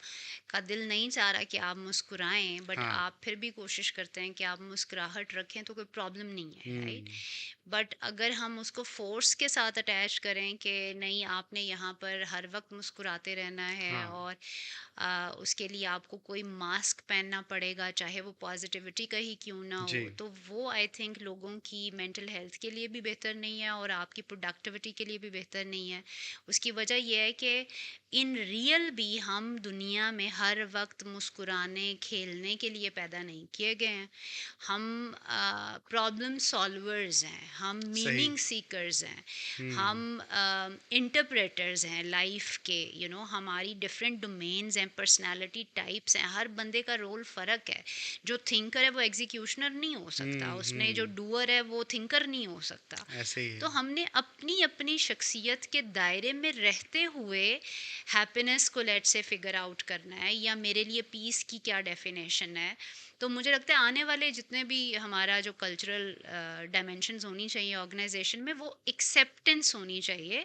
का दिल नहीं चाह रहा कि आप मुस्कुराएं बट हाँ। आप फिर भी कोशिश करते हैं कि आप मुस्कुराहट रखें, तो कोई प्रॉब्लम नहीं है, राइट। हुँ, बट अगर हम उसको फोर्स के साथ अटैच करें कि नहीं आपने यहाँ पर हर वक्त मुस्कुराते रहना है हाँ, और उसके लिए आपको कोई मास्क पहनना पड़ेगा चाहे वो पॉजिटिविटी का ही क्यों ना जी। हो, तो वो आई थिंक लोगों की मेंटल हेल्थ के लिए भी बेहतर नहीं है और आपकी प्रोडक्टिविटी के लिए भी बेहतर नहीं है। उसकी वजह यह है कि इन रियल भी हम दुनिया में हर वक्त मुस्कुराने खेलने के लिए पैदा नहीं किए गए हैं। हम प्रॉब्लम सॉल्वर्स हैं, हम सही। मीनिंग सीकर्स हैं, हुँ, हम इंटरप्रेटर्स हैं लाइफ के, हमारी डिफरेंट डोमेन्स हैं, पर्सनालिटी टाइप्स हैं, हर बंदे का रोल फ़र्क है। जो थिंकर है वो एग्जीक्यूशनर नहीं हो सकता, हुँ, उसने जो हुँ। डूअर है वो थिंकर नहीं हो सकता। ऐसे ही तो है। हमने अपनी अपनी शख्सियत के दायरे में रहते हुए हैप्पीनेस को लेट से फिगर आउट करना है, या मेरे लिए पीस की क्या डेफिनेशन है। तो मुझे लगता है आने वाले जितने भी हमारा जो कल्चरल डायमेंशंस होनी चाहिए ऑर्गेनाइजेशन में, वो एक्सेप्टेंस होनी चाहिए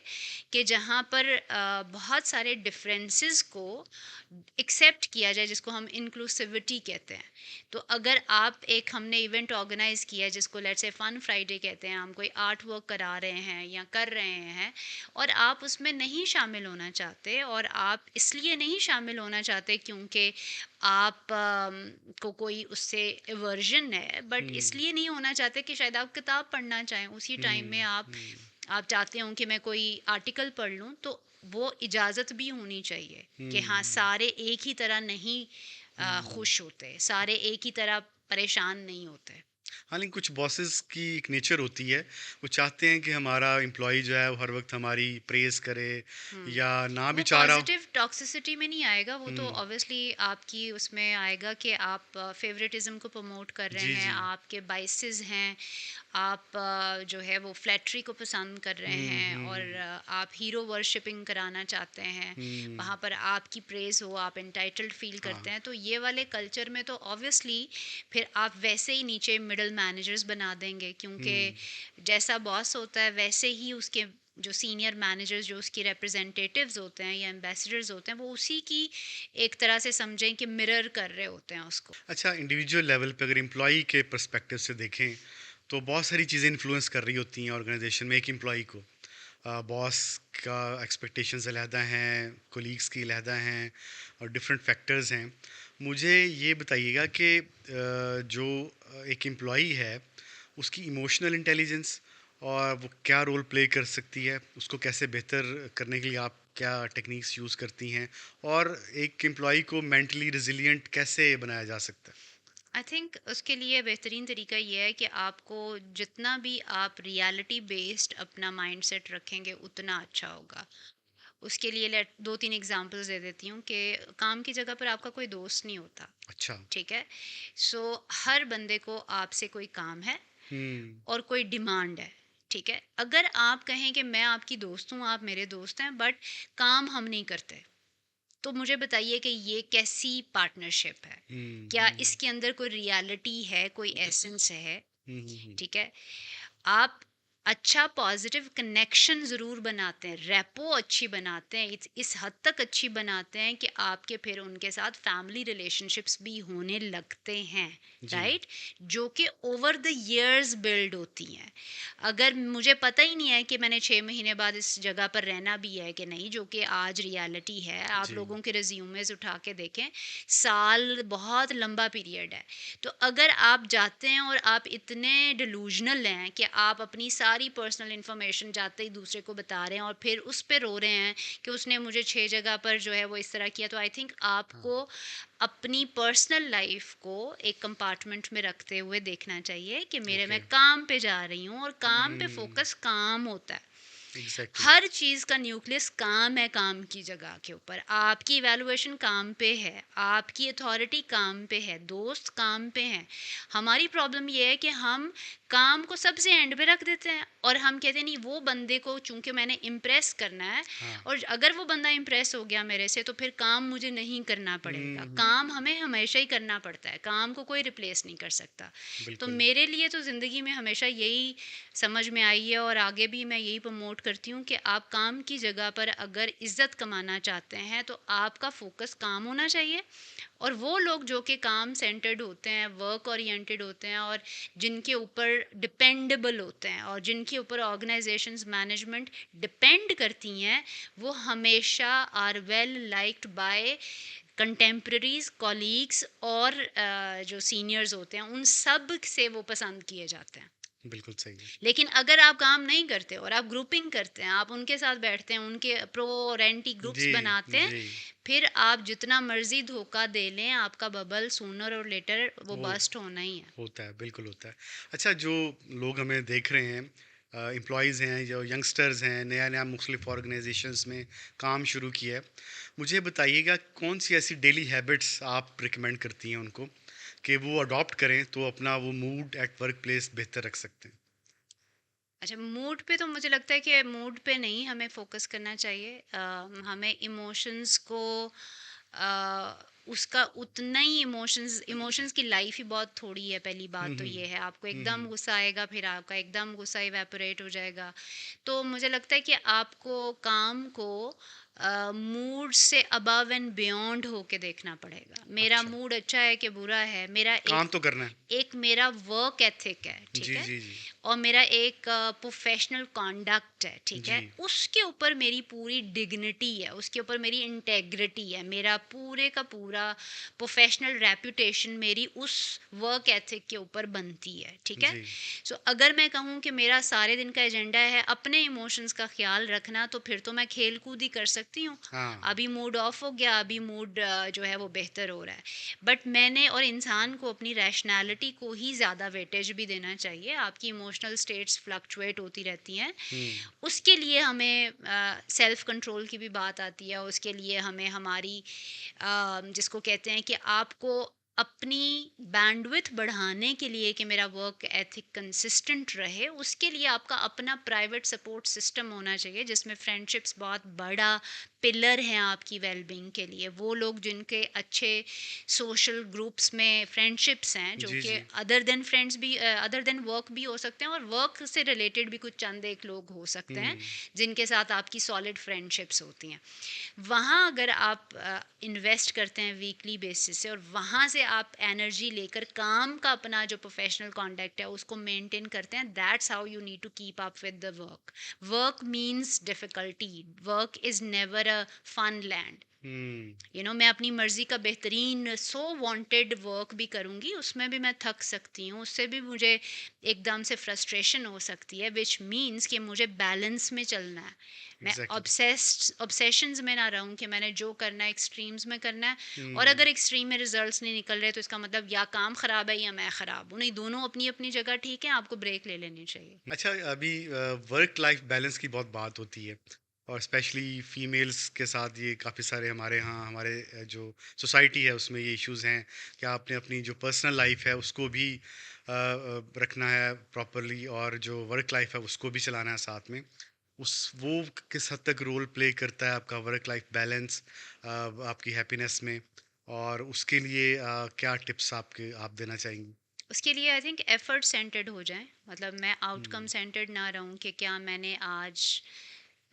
कि जहाँ पर बहुत सारे डिफरेंसेस को एक्सेप्ट किया जाए, जिसको हम इंक्लूसिविटी कहते हैं। तो अगर आप एक, हमने इवेंट ऑर्गेनाइज किया है जिसको लेट्स से फन फ्राइडे कहते हैं, हम कोई आर्ट वर्क करा रहे हैं या कर रहे हैं, और आप उसमें नहीं शामिल होना चाहते, और आप इसलिए नहीं शामिल होना चाहते क्योंकि आप को कोई उससे एवर्जन है, बट हुँ, इसलिए नहीं होना चाहते कि शायद आप किताब पढ़ना चाहें उसी टाइम में, हुँ, हुँ, आप चाहते हो कि मैं कोई आर्टिकल पढ़ लूँ, तो वो इजाज़त भी होनी चाहिए कि हाँ, हुँ, सारे एक ही तरह नहीं हुँ। खुश होते, सारे एक ही तरह परेशान नहीं होते। हालाँकि कुछ बॉसेस की एक नेचर होती है, वो चाहते हैं कि हमारा एम्प्लॉयी जो है वो हर वक़्त हमारी प्रेज़ करे हुँ। या ना भी वो चाह रहा हो। पॉज़िटिव टॉक्सिसिटी में नहीं आएगा, वो तो हुँ, ऑब्वियसली आपकी उसमें आएगा कि आप फ़ेवरेटिज़्म को प्रमोट कर रहे जी, हैं, जी। आपके बायसेस हैं, आप जो है वो फ्लैटरी को पसंद कर रहे हुँ, हैं, और हुँ, आप हीरो वर्शिपिंग कराना चाहते हैं, हुँ, वहाँ पर आपकी प्रेज़ हो, आप एंटाइटल्ड फ़ील हाँ, करते हैं, तो ये वाले कल्चर में तो ऑब्वियसली फिर आप वैसे ही नीचे मिडल मैनेजर्स बना देंगे, क्योंकि हुँ। जैसा बॉस होता है वैसे ही उसके जो सीनियर मैनेजर्स, जो उसके रिप्रेजेंटेटिव्स होते हैं या एम्बेसडर्स होते हैं, वो उसी की एक तरह से समझें कि मिरर कर रहे होते हैं उसको। अच्छा, इंडिविजुअल लेवल पे अगर एम्प्लॉयी के पर्सपेक्टिव से देखें, तो बहुत सारी चीज़ें इन्फ्लुएंस कर रही होती हैं ऑर्गेनाइजेशन में एक एम्प्लॉयी को। बॉस का एक्सपेक्टेशंस अलहदा हैं, कोलीग्स की अलहदा हैं और डिफरेंट फैक्टर्स हैं। मुझे ये बताइएगा कि जो एक एम्प्लॉई है, उसकी इमोशनल इंटेलिजेंस और वो क्या रोल प्ले कर सकती है, उसको कैसे बेहतर करने के लिए आप क्या टेक्निक्स यूज़ करती हैं, और एक एम्प्लॉई को मेंटली रिजिलियंट कैसे बनाया जा सकता है? आई थिंक उसके लिए बेहतरीन तरीका ये है कि आपको जितना भी आप रियलिटी बेस्ड अपना माइंडसेट रखेंगे उतना अच्छा होगा। उसके लिए लेट दो तीन एग्जांपल्स दे देती हूँ कि काम की जगह पर आपका कोई दोस्त नहीं होता, अच्छा। ठीक है? सो हर बंदे को आपसे कोई काम है हुँ, और कोई डिमांड है, ठीक है? अगर आप कहें कि मैं आपकी दोस्त हूँ, आप मेरे दोस्त हैं, बट काम हम नहीं करते, तो मुझे बताइए कि ये कैसी पार्टनरशिप है? हुँ, क्या हुँ, इसके अंदर कोई रियलिटी है, कोई एसेंस है? हुँ, हुँ, हुँ। ठीक है? आप अच्छा पॉजिटिव कनेक्शन ज़रूर बनाते हैं, रेपो अच्छी बनाते हैं, इस हद तक अच्छी बनाते हैं कि आपके फिर उनके साथ फैमिली रिलेशनशिप्स भी होने लगते हैं, जी, राइट? जो कि ओवर द इयर्स बिल्ड होती हैं। अगर मुझे पता ही नहीं है कि मैंने 6 महीने बाद इस जगह पर रहना भी है कि नहीं, जो कि आज रियलिटी है, आप जी। लोगों के रिज्यूमेस उठा के देखें, साल बहुत लंबा पीरियड है। तो अगर आप जाते हैं और आप इतने डिलूजनल हैं कि आप अपनी सारी पर्सनल इन्फॉर्मेशन जाते ही दूसरे को बता रहे हैं और फिर उस पे रो रहे हैं कि उसने मुझे 6 जगह पर जो है वो इस तरह किया, तो आई थिंक हाँ, आपको अपनी पर्सनल लाइफ को एक कंपार्टमेंट में रखते हुए देखना चाहिए कि मेरे ओके। मैं काम पे जा रही हूँ, और काम पे हुँ, फोकस काम होता है। एग्ज़ैक्टली। हर चीज़ का न्यूक्लियस काम है, काम की जगह के ऊपर आपकी इवैल्यूएशन काम पे है, आपकी अथॉरिटी काम पे है, दोस्त काम पे हैं। हमारी प्रॉब्लम ये है कि हम काम को सबसे एंड पे रख देते हैं और हम कहते हैं नहीं, वो बंदे को चूंकि मैंने इम्प्रेस करना है, हाँ। और अगर वो बंदा इम्प्रेस हो गया मेरे से तो फिर काम मुझे नहीं करना पड़ेगा। हुँ, हुँ, काम हमें हमेशा ही करना पड़ता है, काम को कोई रिप्लेस नहीं कर सकता। तो बिल्कुल। मेरे लिए तो ज़िंदगी में हमेशा यही समझ में आई है, और आगे भी मैं यही प्रमोट करती हूँ कि आप काम की जगह पर अगर इज्जत कमाना चाहते हैं तो आपका फोकस काम होना चाहिए। और वो लोग जो कि काम सेंटर्ड होते हैं, वर्क ओरिएंटेड होते हैं, और जिनके ऊपर डिपेंडेबल होते हैं, और जिनके ऊपर ऑर्गेनाइजेशंस मैनेजमेंट डिपेंड करती हैं, वो हमेशा are well liked by contemporaries, colleagues, और जो सीनियर्स होते हैं उन सब से वो पसंद किए जाते हैं। बिल्कुल सही है। लेकिन अगर आप काम नहीं करते और आप ग्रुपिंग करते हैं, आप उनके साथ बैठते हैं, उनके प्रो और एंटी ग्रुप्स जी, बनाते हैं, जी। फिर आप जितना मर्जी धोखा दे लें, आपका बबल सूनर और लेटर वो वो बस्ट होना ही है। होता है, बिल्कुल होता है। अच्छा, जो लोग हमें देख रहे हैं, एम्प्लॉइज़ हैं, जो यंगस्टर्स हैं, नया-नया मुख्तलिफ ऑर्गेनाइजेशंस में काम शुरू किया है, मुझे बताइएगा कौन-सी ऐसी डेली हैबिट्स आप रिकमेंड करती हैं उनको कि वो अडॉप्ट करें तो अपना वो मूड एट वर्क प्लेस बेहतर रख सकते हैं? अच्छा, मूड पे तो मुझे लगता है कि मूड पे नहीं हमें फोकस करना चाहिए। हमें इमोशंस को उसका उतना ही इमोशंस इमोशंस की लाइफ ही बहुत थोड़ी है। पहली हुँ, बात तो हुँ। ये है, आपको हुँ, एकदम हुँ। गुस्सा आएगा, फिर आपका एकदम गुस्सा इवेपोरेट हो जाएगा। तो मुझे लगता है कि आपको काम को मूड से अबव एंड बियॉन्ड होके देखना पड़ेगा। मेरा अच्छा, मूड अच्छा है कि बुरा है, मेरा काम तो करना है। एक मेरा वर्क एथिक है, ठीक जी, है? जी, जी। और मेरा एक प्रोफेशनल कॉन्डक्ट है, ठीक जी, है? उसके ऊपर मेरी पूरी डिग्निटी है, उसके ऊपर मेरी इंटेग्रिटी है, मेरा पूरे का पूरा प्रोफेशनल रेपुटेशन मेरी उस वर्क एथिक के ऊपर बनती है, ठीक है? जी। सो अगर मैं कहूँ कि मेरा सारे दिन का एजेंडा है अपने इमोशंस का ख्याल रखना, तो फिर तो मैं खेल कूद ही कर सकती हूँ। हाँ, अभी मूड ऑफ हो गया, अभी मूड जो है वो बेहतर हो रहा है। बट मैंने और इंसान को अपनी रैशनैलिटी को ही ज़्यादा वेटेज भी देना चाहिए। आपकी इमोशनल स्टेट्स फ्लक्चुएट होती रहती हैं। हुँ, उसके लिए हमें सेल्फ कंट्रोल की भी बात आती है। उसके लिए हमें हमारी जिसको कहते हैं कि आपको अपनी बैंडविड्थ बढ़ाने के लिए कि मेरा वर्क एथिक कंसिस्टेंट रहे, उसके लिए आपका अपना प्राइवेट सपोर्ट सिस्टम होना चाहिए, जिसमें फ्रेंडशिप्स बहुत बड़ा पिलर हैं आपकी वेलबींग के लिए। वो लोग जिनके अच्छे सोशल ग्रुप्स में फ्रेंडशिप्स हैं, जो जी, कि जी। अदर देन फ्रेंड्स भी, अदर देन वर्क भी हो सकते हैं, और वर्क से रिलेटेड भी कुछ चंद एक लोग हो सकते हैं हुँ, जिनके साथ आपकी सॉलिड फ्रेंडशिप्स होती हैं। वहाँ अगर आप इन्वेस्ट करते हैं वीकली बेसिस से, और वहाँ से आप एनर्जी लेकर काम का अपना जो प्रोफेशनल कॉन्टैक्ट है उसको मेंटेन करते हैं, that's how you need to keep up with the work. Work means difficulty, work is never a fun land. हुँ, मैं अपनी मर्ज़ी का बेहतरीन सो वांटेड वर्क भी करूँगी, उसमें भी मैं थक सकती हूँ, उससे भी मुझे एकदम से फ्रस्ट्रेशन हो सकती है, विच मीन्स कि मुझे बैलेंस में चलना है। मैं एग्ज़ैक्टली। ऑब्सेशंस में ना रहूँ कि मैंने जो करना है एक्सट्रीम्स में करना है, और हुँ। अगर एक्सट्रीम में रिजल्ट्स नहीं निकल रहे तो इसका मतलब या काम ख़राब है या मैं ख़राब हूँ। नहीं, दोनों अपनी अपनी जगह ठीक है, आपको ब्रेक ले लेनी चाहिए। अच्छा, अभी वर्क लाइफ बैलेंस की बहुत बात होती है और स्पेशली फीमेल्स के साथ ये काफ़ी सारे हमारे यहाँ हमारे जो सोसाइटी है उसमें ये इश्यूज हैं कि आपने अपनी जो पर्सनल लाइफ है उसको भी रखना है प्रॉपरली और जो वर्क लाइफ है उसको भी चलाना है साथ में। उस वो किस हद तक रोल प्ले करता है आपका वर्क लाइफ बैलेंस आपकी हैप्पीनेस में, और उसके लिए क्या टिप्स आपके आप देना चाहेंगी? उसके लिए आई थिंक एफर्ट सेंटर्ड हो जाए, मतलब मैं आउटकम हम्म। सेंटर्ड ना रहूं कि क्या मैंने आज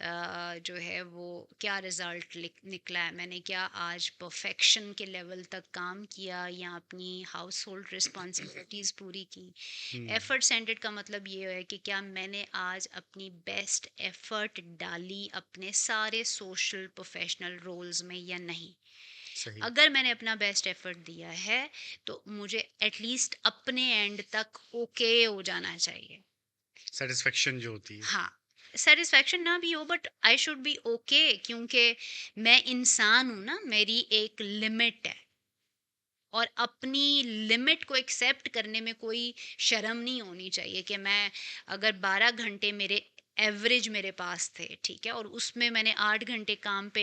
जो है वो क्या रिज़ल्ट निकला है, मैंने क्या आज परफेक्शन के लेवल तक काम किया या अपनी हाउस होल्ड रिस्पॉन्सिबिलिटीज़ पूरी की। हम्म। एफर्ट सेंटर्ड का मतलब ये है कि क्या मैंने आज अपनी बेस्ट एफर्ट डाली अपने सारे सोशल प्रोफेशनल रोल्स में या नहीं। सही। अगर मैंने अपना बेस्ट एफर्ट दिया है तो मुझे एटलीस्ट अपने एंड तक ओके हो जाना चाहिए। सेटिस्फेक्शन जो होती है। हाँ, सेटिस्फेक्शन ना भी हो but I should be okay, क्योंकि मैं इंसान हूँ ना, मेरी एक लिमिट है, और अपनी लिमिट को एक्सेप्ट करने में कोई शर्म नहीं होनी चाहिए कि मैं अगर 12 घंटे मेरे एवरेज मेरे पास थे, ठीक है, और उसमें मैंने 8 घंटे काम पे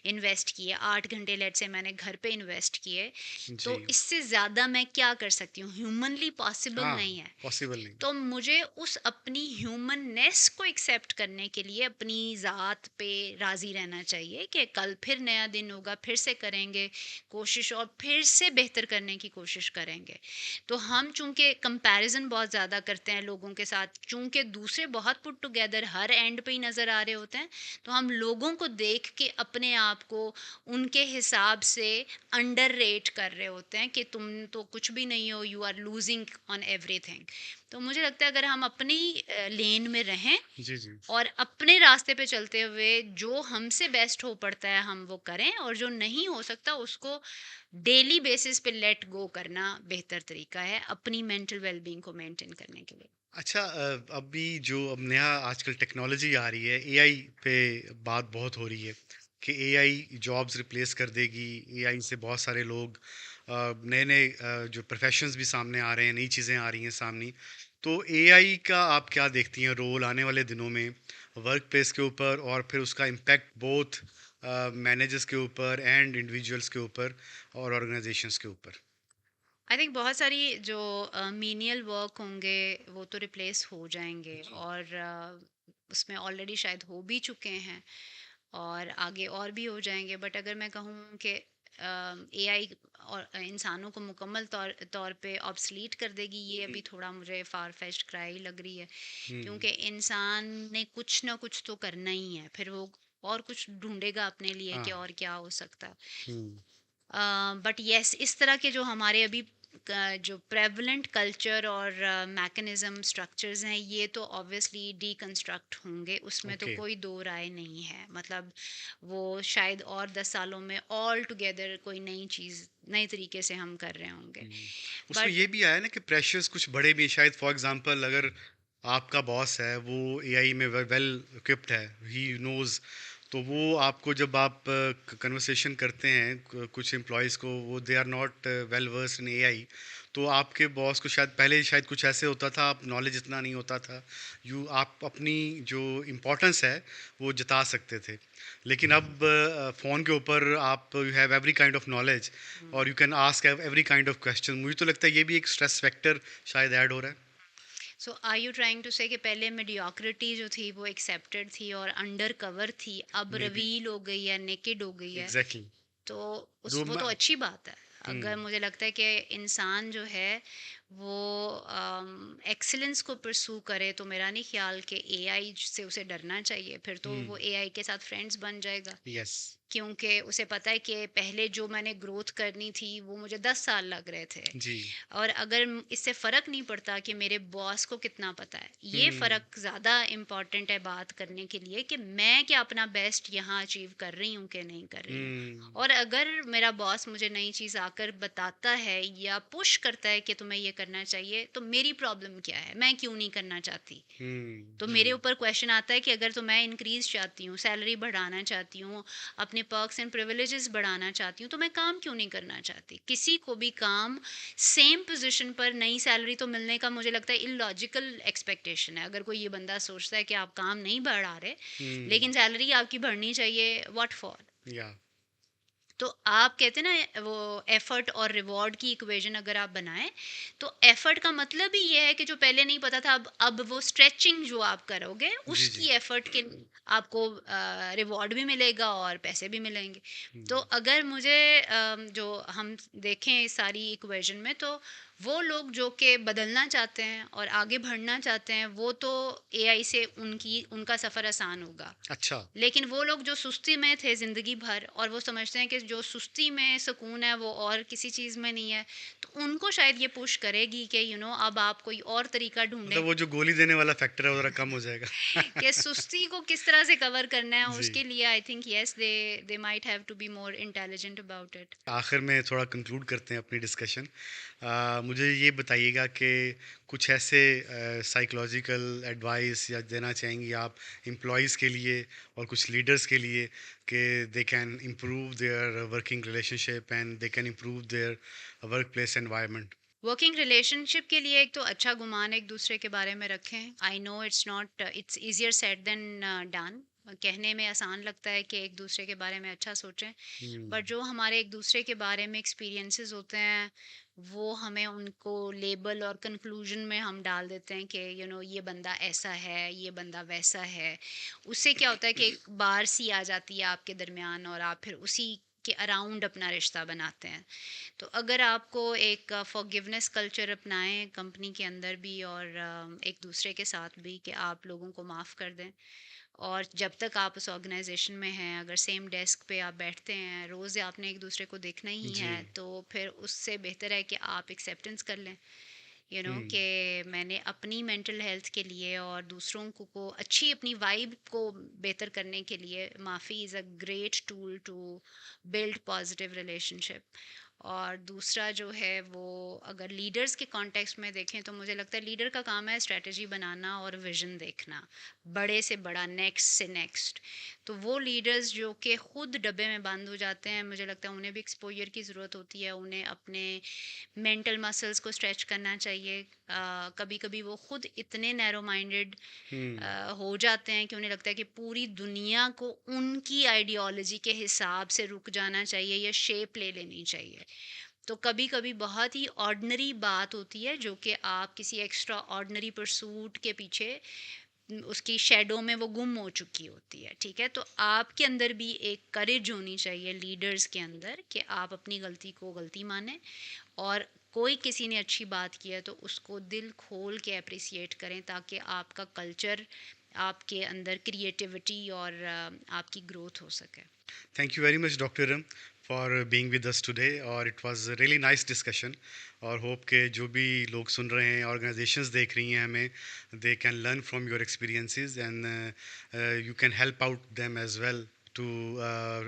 इन्वेस्ट किए, 8 घंटे लेट से मैंने घर पे इन्वेस्ट किए, जी। तो इससे ज़्यादा मैं क्या कर सकती हूँ? ह्यूमनली पॉसिबल हाँ, नहीं है। पॉसिबल नहीं। तो मुझे उस अपनी ह्यूमननेस को एक्सेप्ट करने के लिए अपनी ज़ात पे राज़ी रहना चाहिए कि कल फिर नया दिन होगा, फिर से करेंगे कोशिश और फिर से बेहतर करने की कोशिश करेंगे। तो हम चूँकि कंपैरिज़न बहुत ज़्यादा करते हैं लोगों के साथ, चूँकि दूसरे बहुत पुट टुगेदर हर एंड पे ही नज़र आ रहे होते हैं, तो हम लोगों को देख के अपने आप को उनके हिसाब से अंडररेट कर रहे होते हैं कि तुम तो कुछ भी नहीं हो, you are losing on everything. तो मुझे लगता है अगर हम अपनी लेन में रहें जी, जी। और अपने रास्ते पे चलते हुए जो हमसे बेस्ट हो पड़ता है हम वो करें, और जो नहीं हो सकता उसको डेली बेसिस पे लेट गो करना बेहतर तरीका है अपनी मेंटल वेलबींग को मेंटेन करने के लिए। अच्छा, अभी जो अब नया आजकल टेक्नोलॉजी आ रही है, एआई पे बात बहुत हो रही है कि एआई जॉब्स रिप्लेस कर देगी। एआई से बहुत सारे लोग नए-नए जो प्रोफेशंस भी सामने आ रहे हैं, नई चीज़ें आ रही हैं सामने। तो एआई का आप क्या देखती हैं रोल आने वाले दिनों में वर्क प्लेस के ऊपर, और फिर उसका इम्पैक्ट बोथ मैनेजर्स के ऊपर एंड इंडिविजुअल्स के ऊपर और ऑर्गेनाइजेशंस के ऊपर? आई थिंक बहुत सारी जो मीनियल वर्क होंगे वो तो रिप्लेस हो जाएंगे, जी। और उसमें ऑलरेडी शायद हो भी चुके हैं और आगे और भी हो जाएंगे। बट अगर मैं कहूँ कि एआई और इंसानों को मुकम्मल तौर तौर पे ऑब्सलीट कर देगी, ये अभी थोड़ा मुझे फार फेच्ड क्राई लग रही है, हुँ। क्योंकि इंसान ने कुछ ना कुछ तो करना ही है, फिर वो और कुछ ढूंढेगा अपने लिए हाँ। कि और क्या हो सकता है। हुँ। बट यस, इस तरह के जो हमारे अभी जो प्रेवलेंट कल्चर और मैकेनिज्म स्ट्रक्चर्स हैं, ये तो ऑब्वियसली डीकंस्ट्रक्ट होंगे, उसमें तो ओके। कोई दो राय नहीं है। मतलब वो शायद और 10 सालों में ऑल टुगेदर कोई नई चीज़ नए तरीके से हम कर रहे होंगे। हुँ। उसमें बट ये भी आया ना कि प्रेशर्स कुछ बड़े भी हैं, शायद फॉर एग्ज़ाम्पल अगर आपका बॉस है वो एआई में वेल इक्विप्ड है, ही नोज़, तो वो आपको जब आप कन्वर्सेशन करते हैं कुछ एम्प्लॉयज़ को, वो they are not well versed in AI, तो आपके बॉस को शायद पहले शायद कुछ ऐसे होता था, आप नॉलेज इतना नहीं होता था, यू आप अपनी जो इम्पोर्टेंस है वो जता सकते थे। लेकिन अब फ़ोन के ऊपर आप you have every kind of knowledge और you can ask every kind of question. मुझे तो लगता है ये भी एक स्ट्रेस फैक्टर शायद ऐड हो रहा है। सो आर यू ट्राइंग टू से कि पहले मीडियोक्रिटी जो थी वो एक्सेप्टेड थी और अंडर कवर थी, अब मे बी, रिवील हो गई है, नेकेड हो गई है। एग्जैक्टली। तो उस जो वो मैं तो अच्छी बात है। अगर हुँ, मुझे लगता है कि इंसान जो है वो एक्सीलेंस को परसू करे, तो मेरा नहीं ख्याल कि एआई से उसे डरना चाहिए। फिर तो हुँ, वो एआई के साथ फ्रेंड्स बन जाएगा, यस, क्योंकि उसे पता है कि पहले जो मैंने ग्रोथ करनी थी वो मुझे 10 साल लग रहे थे। जी, और अगर इससे फ़र्क नहीं पड़ता कि मेरे बॉस को कितना पता है, ये हुँ, फ़र्क ज़्यादा इम्पॉर्टेंट है बात करने के लिए कि मैं क्या अपना बेस्ट यहाँ अचीव कर रही हूँ कि नहीं कर रही हूँ। हुँ, और अगर मेरा बॉस मुझे नई चीज़ आकर बताता है या पुश करता है कि तुम्हें ये करना चाहिए, तो मेरी प्रॉब्लम क्या है, मैं क्यों नहीं करना चाहती। हुँ, तो मेरे हुँ, ऊपर क्वेश्चन आता है कि अगर तो मैं इंक्रीज़ चाहती हूँ, सैलरी बढ़ाना चाहती हूँ, अपने पर्क्स एंड प्रिविलेजेस बढ़ाना चाहती हूँ, तो मैं काम क्यों नहीं करना चाहती। किसी को भी काम सेम पोजीशन पर नई सैलरी तो मिलने का मुझे लगता है इलॉजिकल एक्सपेक्टेशन है। अगर कोई ये बंदा सोचता है कि आप काम नहीं बढ़ा रहे हुँ, लेकिन सैलरी आपकी बढ़नी चाहिए, व्हाट फॉर। या, तो आप कहते हैं ना वो एफर्ट और रिवॉर्ड की इक्वेशन अगर आप बनाएं, तो एफर्ट का मतलब ही ये है कि जो पहले नहीं पता था, अब वो स्ट्रेचिंग जो आप करोगे जी, उसकी जी, एफर्ट के आपको रिवॉर्ड भी मिलेगा और पैसे भी मिलेंगे। हुँ, तो अगर मुझे जो हम देखें इस सारी इक्वेशन में, तो वो लोग जो कि बदलना चाहते हैं और आगे बढ़ना चाहते हैं, वो तो एआई से उनका सफ़र आसान होगा। अच्छा, लेकिन वो लोग जो सुस्ती में थे ज़िंदगी भर और वो समझते हैं कि जो सुस्ती में सुकून है वो और किसी चीज़ में नहीं है, तो उनको शायद ये पुश करेगी कि अब आप कोई और तरीका ढूंढें मतलब वो जो गोली देने वाला फैक्टर है वो ज़रा कम हो जाएगा। कि सुस्ती को किस तरह से कवर करना है। जी, उसके लिए I think yes, they might have to be more intelligent about it. आखिर में थोड़ा कंक्लूड करते हैं अपनी डिस्कशन। मुझे ये बताइएगा कि कुछ ऐसे साइकोलॉजिकल एडवाइस या देना चाहेंगी आप एम्प्लॉयज़ के लिए और कुछ लीडर्स के लिए कि they can improve their working relationship and they can improve their work place environment? Working relationship के लिए एक तो अच्छा गुमान एक दूसरे के बारे में रखें। I know it's easier said than done. कहने में आसान लगता है कि एक दूसरे के बारे में अच्छा सोचें, हुँ, पर जो हमारे एक दूसरे के बारे में एक्सपीरियंसेस होते हैं, वो हमें उनको लेबल और कंक्लूजन में हम डाल देते हैं कि ये बंदा ऐसा है, ये बंदा वैसा है। उससे क्या होता है कि एक बार सी आ जाती है आपके दरमियान और आप फिर उसी के अराउंड अपना रिश्ता बनाते हैं। तो अगर आपको एक फॉरगिवनेस कल्चर अपनाएं कंपनी के अंदर भी और एक दूसरे के साथ भी, कि आप लोगों को माफ़ कर दें। और जब तक आप उस ऑर्गेनाइजेशन में हैं, अगर सेम डेस्क पे आप बैठते हैं, रोज़ आपने एक दूसरे को देखना ही जी, है, तो फिर उससे बेहतर है कि आप एक्सेप्टेंस कर लें, हुँ, कि मैंने अपनी मेंटल हेल्थ के लिए और दूसरों को अच्छी अपनी वाइब को बेहतर करने के लिए, माफ़ी is a great tool to build positive relationship. और दूसरा जो है वो, अगर लीडर्स के कॉन्टेक्स्ट में देखें, तो मुझे लगता है लीडर का काम है स्ट्रेटजी बनाना और विजन देखना, बड़े से बड़ा, नेक्स्ट से नेक्स्ट। तो वो लीडर्स जो कि खुद डब्बे में बंद हो जाते हैं, मुझे लगता है उन्हें भी एक्सपोजर की ज़रूरत होती है। उन्हें अपने मेंटल मसल्स को स्ट्रेच करना चाहिए। कभी कभी वो खुद इतने नैरो माइंडेड हुँ, हो जाते हैं कि उन्हें लगता है कि पूरी दुनिया को उनकी आइडियोलॉजी के हिसाब से रुक जाना चाहिए या शेप ले लेनी चाहिए। तो कभी कभी बहुत ही ऑर्डिनरी बात होती है जो कि आप किसी एक्स्ट्रा ऑर्डिनरी परसूट के पीछे उसकी शेडो में वो गुम हो चुकी होती है। ठीक है, तो आपके अंदर भी एक करेज होनी चाहिए लीडर्स के अंदर, कि आप अपनी गलती को गलती माने, और कोई किसी ने अच्छी बात की है तो उसको दिल खोल के अप्रिसिएट करें, ताकि आपका कल्चर, आपके अंदर क्रिएटिविटी और आपकी ग्रोथ हो सके। Thank you very much doctor Ram for being with us today और it was really nice discussion और होप के जो भी लोग सुन रहे हैं, ऑर्गेनाइजेशंस देख रही हैं हमें, they can learn from your experiences and you can help out them as well to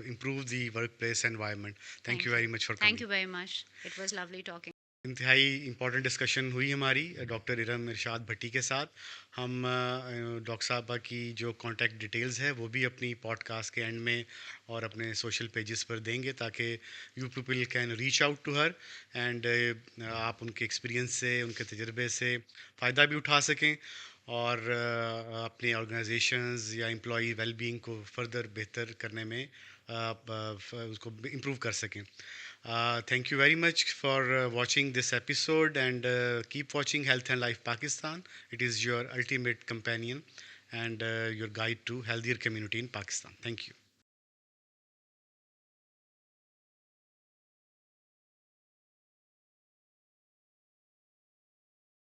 improve the workplace environment. Thank you thank you. very much for thank coming. You very much, it was lovely talking. इंतहाई important discussion हुई हमारी doctor Iram इरशाद भट्टी के साथ। हम doctor साहबा की जो contact details है वो भी अपनी पॉडकास्ट के एंड में और अपने सोशल पेजेस पर देंगे, ताकि you people can reach out to her and आप उनके एक्सपीरियंस से, उनके तजर्बे से फ़ायदा भी उठा सकें और अपने ऑर्गेनाइजेशंस या एम्प्लॉई वेलबींग को फर्दर बेहतर करने में उसको इम्प्रूव कर सकें। Thank you very much for watching this episode, and keep watching Health and Life Pakistan. It is your ultimate companion and your guide to healthier community in Pakistan. Thank you.